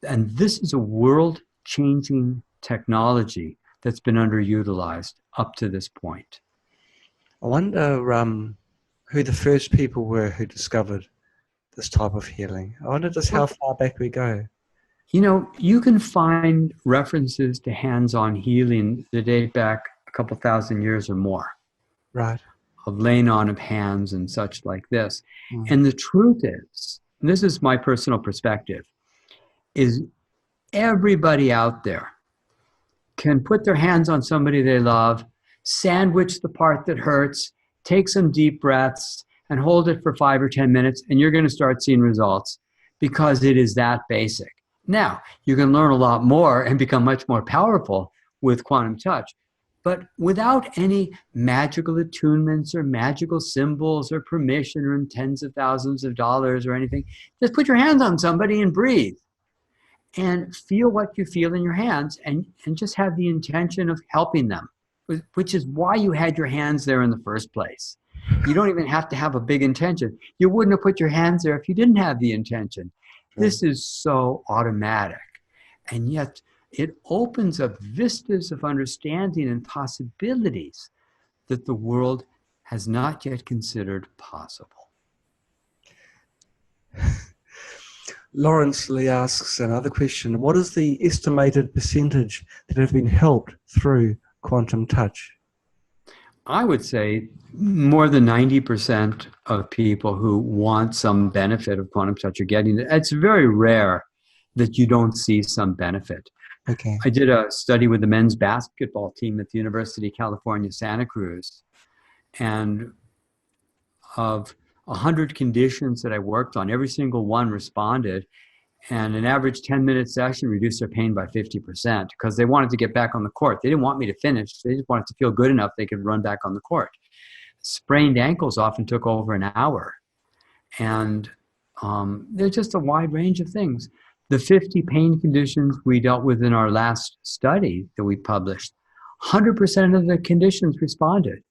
And this is a world-changing technology that's been underutilized up to this point. I wonder who the first people were who discovered this type of healing. I wonder just how far back we go. You can find references to hands-on healing that date back a couple thousand years or more. Right. Of laying on of hands and such like this. And the truth is, and this is my personal perspective, is everybody out there can put their hands on somebody they love, sandwich the part that hurts, take some deep breaths, and hold it for 5 or 10 minutes, and you're going to start seeing results, because it is that basic. Now, you can learn a lot more and become much more powerful with quantum touch, but without any magical attunements or magical symbols or permission or tens of thousands of dollars or anything. Just put your hands on somebody and breathe and feel what you feel in your hands, and just have the intention of helping them, which is why you had your hands there in the first place. You don't even have to have a big intention. You wouldn't have put your hands there if you didn't have the intention. This is so automatic. And yet it opens up vistas of understanding and possibilities that the world has not yet considered possible. Lawrence Lee asks another question. What is the estimated percentage that have been helped through quantum touch? I would say more than 90% of people who want some benefit of quantum touch are getting it. It's very rare that you don't see some benefit. Okay. I did a study with the men's basketball team at the University of California, Santa Cruz, and of 100 conditions that I worked on, every single one responded, and an average 10-minute session reduced their pain by 50% because they wanted to get back on the court. They didn't want me to finish. They just wanted to feel good enough they could run back on the court. Sprained ankles often took over an hour. And there's just a wide range of things. The 50 pain conditions we dealt with in our last study that we published, 100% of the conditions responded.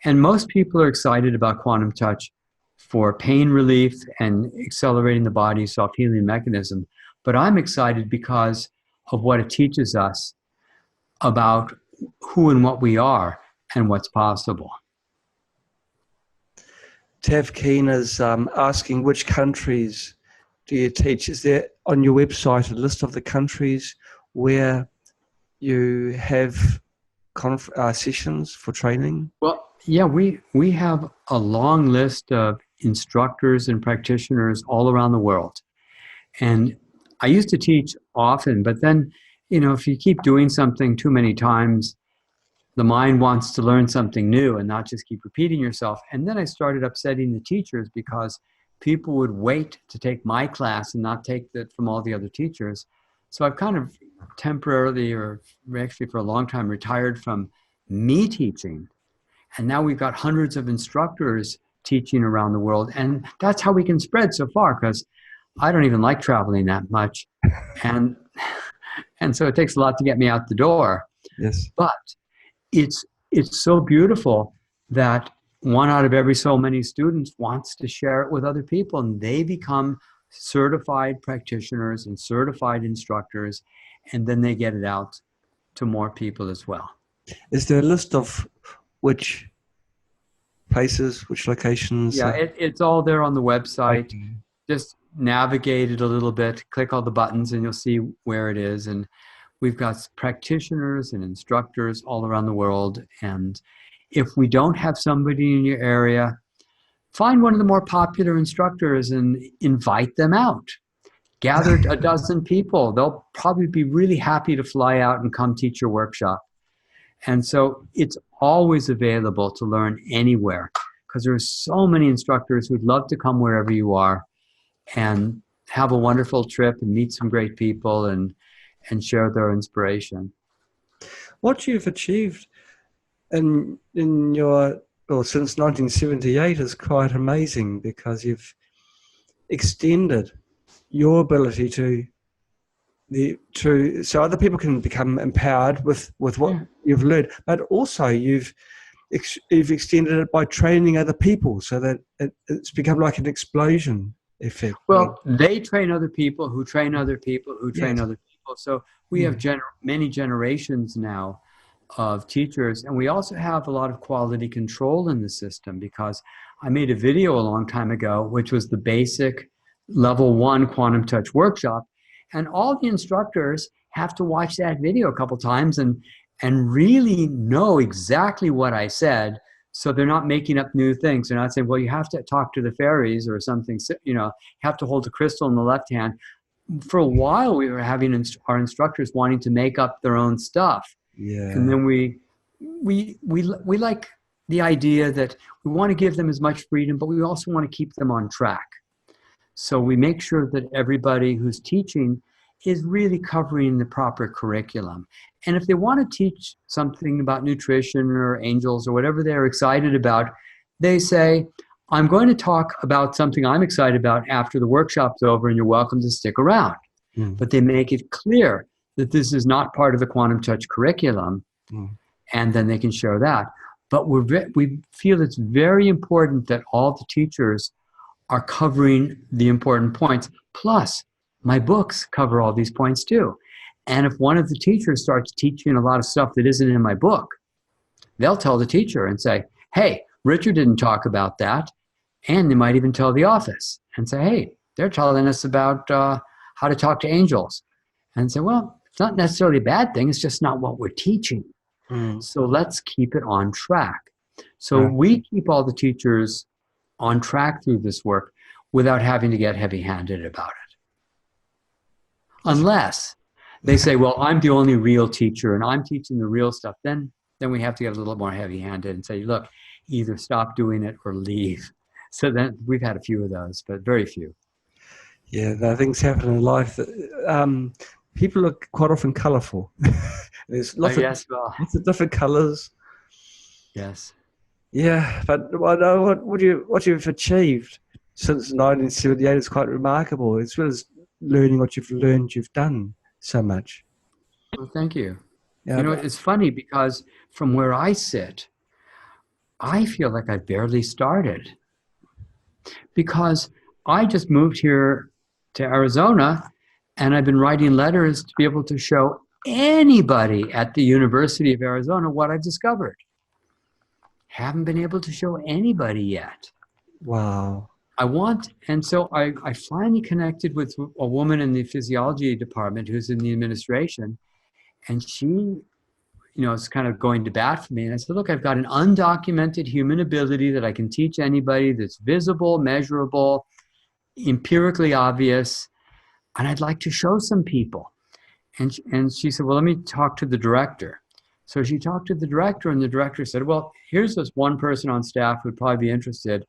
And most people are excited about quantum touch for pain relief and accelerating the body's self-healing mechanism. But I'm excited because of what it teaches us about who and what we are and what's possible. Tav Keen is asking, which countries do you teach? Is there on your website a list of the countries where you have sessions for training? Well, yeah, we have a long list of instructors and practitioners all around the world. And I used to teach often, but then, if you keep doing something too many times, the mind wants to learn something new and not just keep repeating yourself. And then I started upsetting the teachers because people would wait to take my class and not take that from all the other teachers. So I've kind of temporarily, or actually for a long time, retired from me teaching. And now we've got hundreds of instructors teaching around the world. And that's how we can spread so far, because I don't even like traveling that much. And so it takes a lot to get me out the door. Yes. But it's so beautiful that one out of every so many students wants to share it with other people, and they become certified practitioners and certified instructors, and then they get it out to more people as well. Is there a list of which places, which locations? Yeah, it's all there on the website. Okay. Just navigate it a little bit, click all the buttons, and you'll see where it is. And we've got practitioners and instructors all around the world. And if we don't have somebody in your area, find one of the more popular instructors and invite them out. Gather a dozen people. They'll probably be really happy to fly out and come teach your workshop. And so it's always available to learn anywhere, because there are so many instructors who'd love to come wherever you are and have a wonderful trip and meet some great people and share their inspiration. What you've achieved in your, since 1978 is quite amazing, because you've extended your ability so other people can become empowered with what you've learned, but also you've extended it by training other people, so that it's become like an explosion effect. Well, they train other people who train other people who train other people. So we have many generations now of teachers, and we also have a lot of quality control in the system, because I made a video a long time ago, which was the basic level 1 quantum touch workshop. And all the instructors have to watch that video a couple times and really know exactly what I said, so they're not making up new things. They're not saying, well, you have to talk to the fairies or something, you have to hold a crystal in the left hand. For a while, we were having our instructors wanting to make up their own stuff. Yeah. And then we like the idea that we want to give them as much freedom, but we also want to keep them on track. So we make sure that everybody who's teaching is really covering the proper curriculum. And if they want to teach something about nutrition or angels or whatever they're excited about, they say, I'm going to talk about something I'm excited about after the workshop's over, and you're welcome to stick around. But they make it clear that this is not part of the quantum touch curriculum, and then they can share that. But we feel it's very important that all the teachers are covering the important points. Plus, my books cover all these points too. And if one of the teachers starts teaching a lot of stuff that isn't in my book, they'll tell the teacher and say, hey, Richard didn't talk about that. And they might even tell the office and say, hey, they're telling us about how to talk to angels. And say, well, it's not necessarily a bad thing. It's just not what we're teaching. So let's keep it on track. So we keep all the teachers on track through this work without having to get heavy-handed about it. Unless they say, well, I'm the only real teacher and I'm teaching the real stuff, then we have to get a little more heavy-handed and say, look, either stop doing it or leave. So then we've had a few of those, but very few. Yeah, there are things happen in life that people are quite often colourful. There's lots of different colours. Yes. Yeah, but what you've achieved since 1978 is quite remarkable. As well as learning what you've learned, you've done so much. Well, thank you. Yeah, you know, it's funny because from where I sit, I feel like I barely started. Because I just moved here to Arizona, and I've been writing letters to be able to show anybody at the University of Arizona what I've discovered. Haven't been able to show anybody yet. Wow. And so I finally connected with a woman in the physiology department who's in the administration, and she, is kind of going to bat for me. And I said, look, I've got an undocumented human ability that I can teach anybody that's visible, measurable, empirically obvious, and I'd like to show some people. And she said, well, let me talk to the director. So she talked to the director, and the director said, well, here's this one person on staff who'd probably be interested.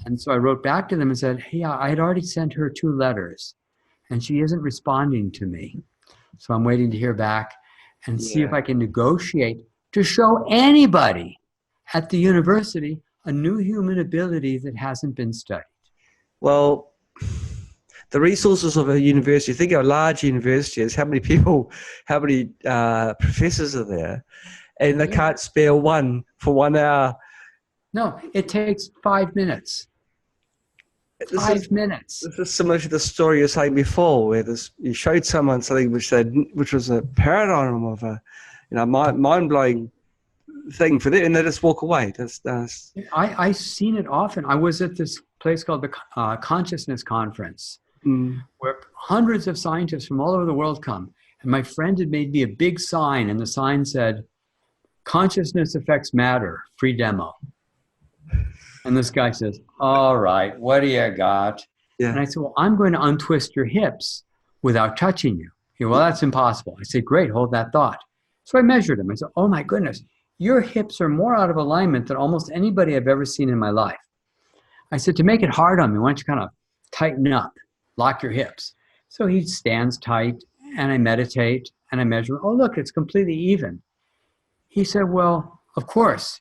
And so I wrote back to them and said, hey, I had already sent her 2 letters, and she isn't responding to me. So I'm waiting to hear back and see if I can negotiate to show anybody at the university a new human ability that hasn't been studied. Well, the resources of a university, think of a large university as how many people, how many professors are there, and they can't spare one for 1 hour. No, it takes 5 minutes. 5 minutes. This is similar to the story you were saying before, where you showed someone something which was a paradigm of a mind-blowing thing for them, and they just walk away. I've seen it often. I was at this place called the Consciousness Conference, where hundreds of scientists from all over the world come. And my friend had made me a big sign, and the sign said, "Consciousness affects matter, free demo." And this guy says, all right, what do you got? Yeah. And I said, well, I'm going to untwist your hips without touching you. He said, well, that's impossible. I said, great, hold that thought. So I measured him. I said, oh my goodness, your hips are more out of alignment than almost anybody I've ever seen in my life. I said, to make it hard on me, why don't you kind of tighten up, lock your hips. So he stands tight, and I meditate, and I measure. Oh, look, it's completely even. He said, well, of course,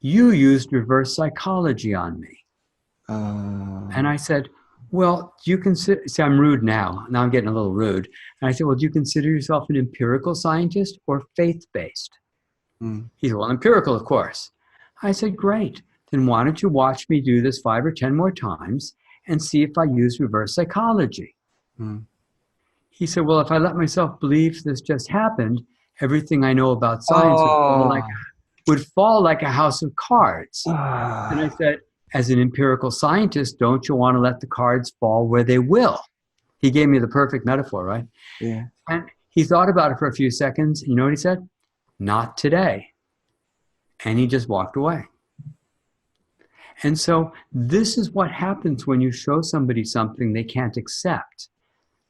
you used reverse psychology on me. And I said, well, do you consider, see, I'm rude now. Now I'm getting a little rude. And I said, well, do you consider yourself an empirical scientist or faith-based? He said, well, empirical, of course. I said, great. Then why don't you watch me do this 5 or 10 more times and see if I use reverse psychology? He said, well, if I let myself believe this just happened, everything I know about science would fall like a house of cards. And I said, as an empirical scientist, don't you want to let the cards fall where they will? He gave me the perfect metaphor, right? Yeah. And he thought about it for a few seconds. And you know what he said? Not today. And he just walked away. And so this is what happens when you show somebody something they can't accept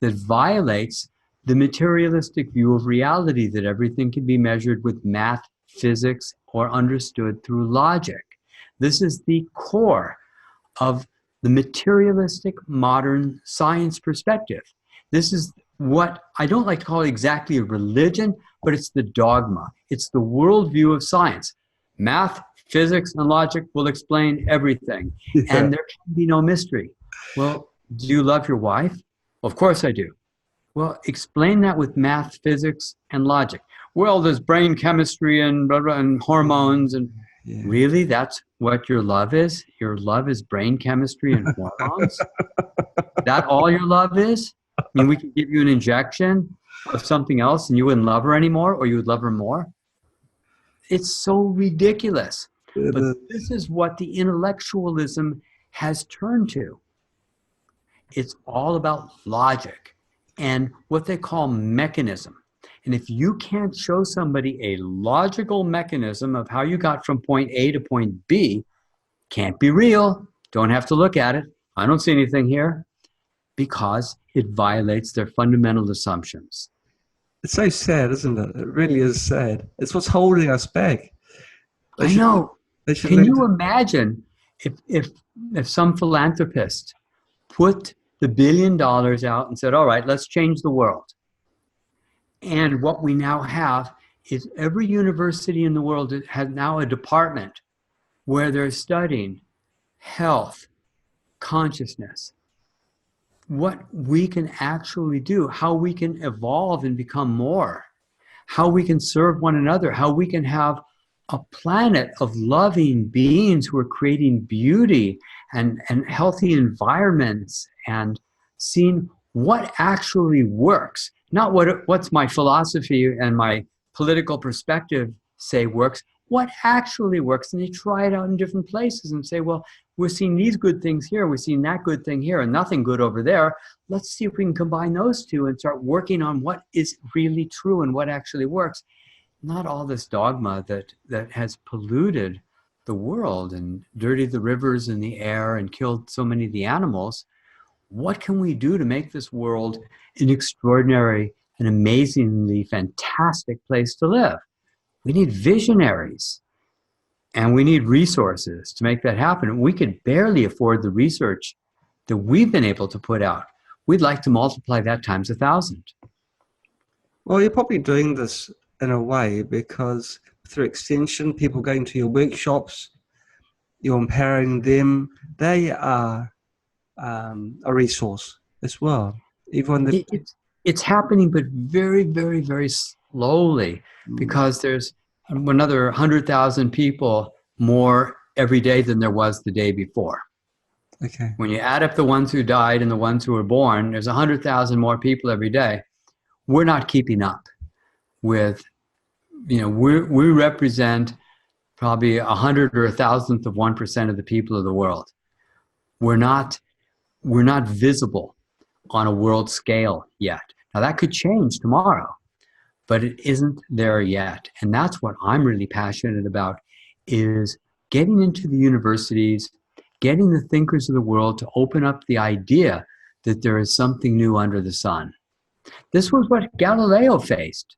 that violates the materialistic view of reality, that everything can be measured with math, physics, or understood through logic. This is the core of the materialistic modern science perspective. This is what I don't like to call exactly a religion, but it's the dogma. It's the worldview of science. Math, physics, and logic will explain everything, and there can be no mystery. Well, do you love your wife? Well, of course I do. Well, explain that with math, physics, and logic. Well, there's brain chemistry and blah, blah, and hormones. And really, that's what your love is? Your love is brain chemistry and hormones? That all your love is? I mean, we could give you an injection of something else and you wouldn't love her anymore, or you would love her more? It's so ridiculous. But this is what the intellectualism has turned to. It's all about logic and what they call mechanism. And if you can't show somebody a logical mechanism of how you got from point A to point B, can't be real. Don't have to look at it. I don't see anything here, because it violates their fundamental assumptions. It's so sad, isn't it? It really is sad. It's what's holding us back. I know. Can you imagine if some philanthropist put the $1 billion out and said, all right, let's change the world. And what we now have is every university in the world has now a department where they're studying health, consciousness, what we can actually do, how we can evolve and become more, how we can serve one another, how we can have a planet of loving beings who are creating beauty and healthy environments, and seeing what actually works. Not what's my philosophy and my political perspective say works, what actually works. And they try it out in different places and say, well, we're seeing these good things here, we're seeing that good thing here, and nothing good over there. Let's see if we can combine those two and start working on what is really true and what actually works. Not all this dogma that has polluted the world and dirtied the rivers and the air and killed so many of the animals. What can we do to make this world an extraordinary and amazingly fantastic place to live? We need visionaries, and we need resources to make that happen. We could barely afford the research that we've been able to put out. We'd like to multiply that times 1,000. Well, you're probably doing this in a way because through extension, people going to your workshops, you're empowering them. They are a resource as well. It's happening, but very, very, very slowly, because there's another 100,000 people more every day than there was the day before. Okay. When you add up the ones who died and the ones who were born, there's 100,000 more people every day. We're not keeping up with, we represent probably 100 or 1,000th of 1% of the people of the world. We're not visible on a world scale yet. Now that could change tomorrow, but it isn't there yet. And that's what I'm really passionate about, is getting into the universities, getting the thinkers of the world to open up the idea that there is something new under the sun. This was what Galileo faced.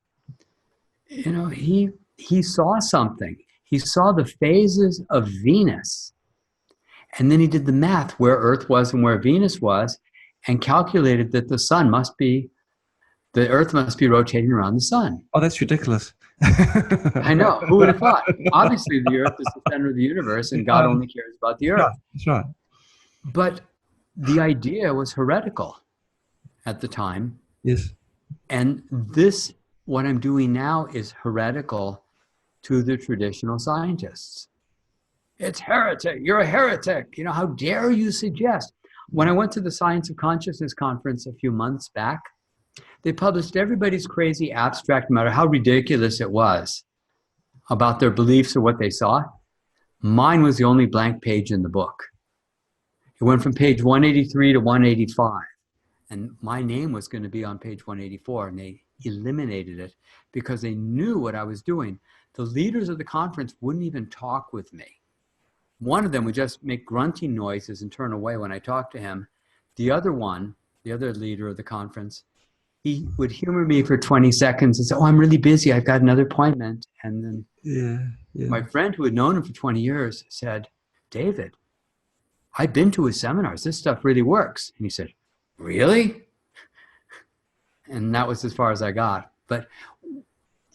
He saw something. He saw the phases of Venus. And then he did the math where Earth was and where Venus was, and calculated that the Earth must be rotating around the sun. Oh, that's ridiculous. I know. Who would have thought? Obviously, the Earth is the center of the universe, and God only cares about the Earth. That's right. But the idea was heretical at the time. Yes. And this, what I'm doing now, is heretical to the traditional scientists. It's heretic. You're a heretic. How dare you suggest? When I went to the Science of Consciousness conference a few months back, they published everybody's crazy abstract, no matter how ridiculous it was, about their beliefs or what they saw. Mine was the only blank page in the book. It went from page 183 to 185. And my name was going to be on page 184, and they eliminated it because they knew what I was doing. The leaders of the conference wouldn't even talk with me. One of them would just make grunting noises and turn away when I talked to him. The other leader of the conference, he would humor me for 20 seconds and say, oh, I'm really busy. I've got another appointment. And then my friend who had known him for 20 years said, David, I've been to his seminars. This stuff really works. And he said, really? And that was as far as I got. But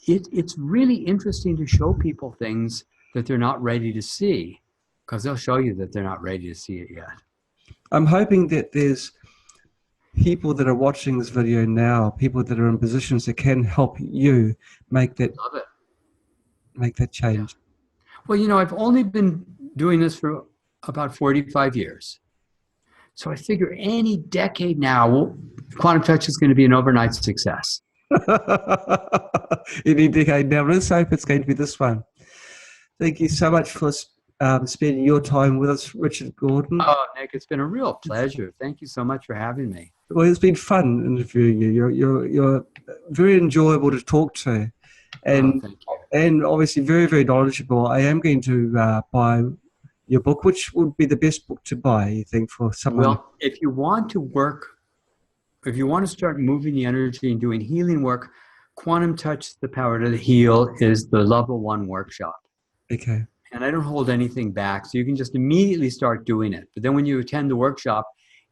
it's really interesting to show people things that they're not ready to see, because they'll show you that they're not ready to see it yet. I'm hoping that there's people that are watching this video now, people that are in positions that can help you make that change. Yeah. Well, I've only been doing this for about 45 years. So I figure any decade now, Quantum Touch is going to be an overnight success. Any decade now. Let's hope it's going to be this one. Thank you so much for spending your time with us, Richard Gordon. Oh, Nick, it's been a real pleasure. Thank you so much for having me. Well, it's been fun interviewing you. You're very enjoyable to talk to, and Thank you. and obviously very, very knowledgeable. I am going to buy your book. Which would be the best book to buy, you think, for someone? Well, if you want to start moving the energy and doing healing work, Quantum Touch, The Power to Heal is the level 1 workshop. Okay. And I don't hold anything back, so you can just immediately start doing it. But then when you attend the workshop,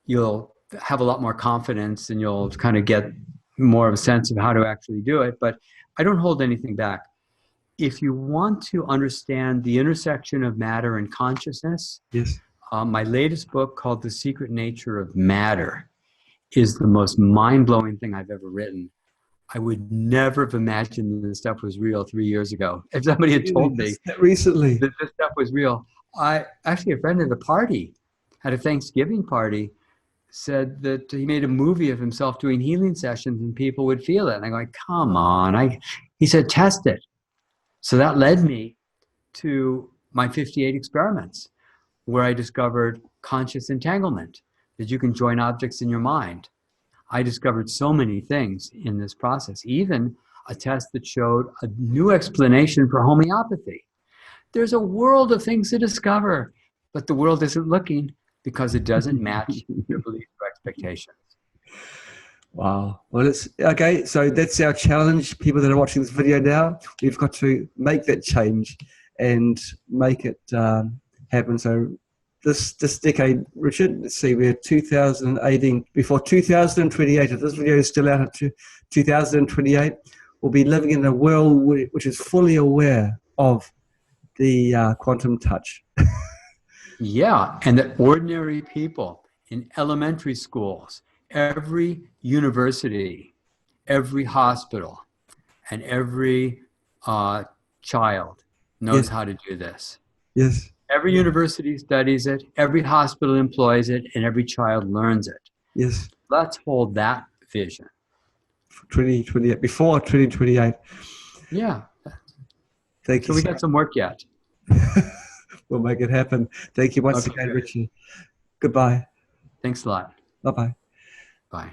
you'll have a lot more confidence and you'll kind of get more of a sense of how to actually do it. But I don't hold anything back. If you want to understand the intersection of matter and consciousness, Yes. my latest book called The Secret Nature of Matter is the most mind-blowing thing I've ever written. I would never have imagined this stuff was real 3 years ago. If somebody had told me recently that this stuff was real. A friend at a party, at a Thanksgiving party, said that he made a movie of himself doing healing sessions and people would feel it. And I'm like, come on. He said, test it. So that led me to my 58 experiments, where I discovered conscious entanglement, that you can join objects in your mind. I discovered so many things in this process, even a test that showed a new explanation for homeopathy. There's a world of things to discover, but the world isn't looking because it doesn't match your beliefs or expectations. Wow. Well, it's okay. So that's our challenge. People that are watching this video now, we've got to make that change and make it happen. So this decade, Richard, let's see, we're 2018, before 2028, if this video is still out at 2028, we'll be living in a world which is fully aware of the quantum touch. Yeah, and that ordinary people in elementary schools, every university, every hospital, and every child knows how to do this. Yes. Every university studies it, every hospital employs it, and every child learns it. Yes. Let's hold that vision. 2028, before 2028. Yeah. Thank you. So we got some work yet. We'll make it happen. Thank you once again, Richie. Goodbye. Thanks a lot. Bye-bye. Bye.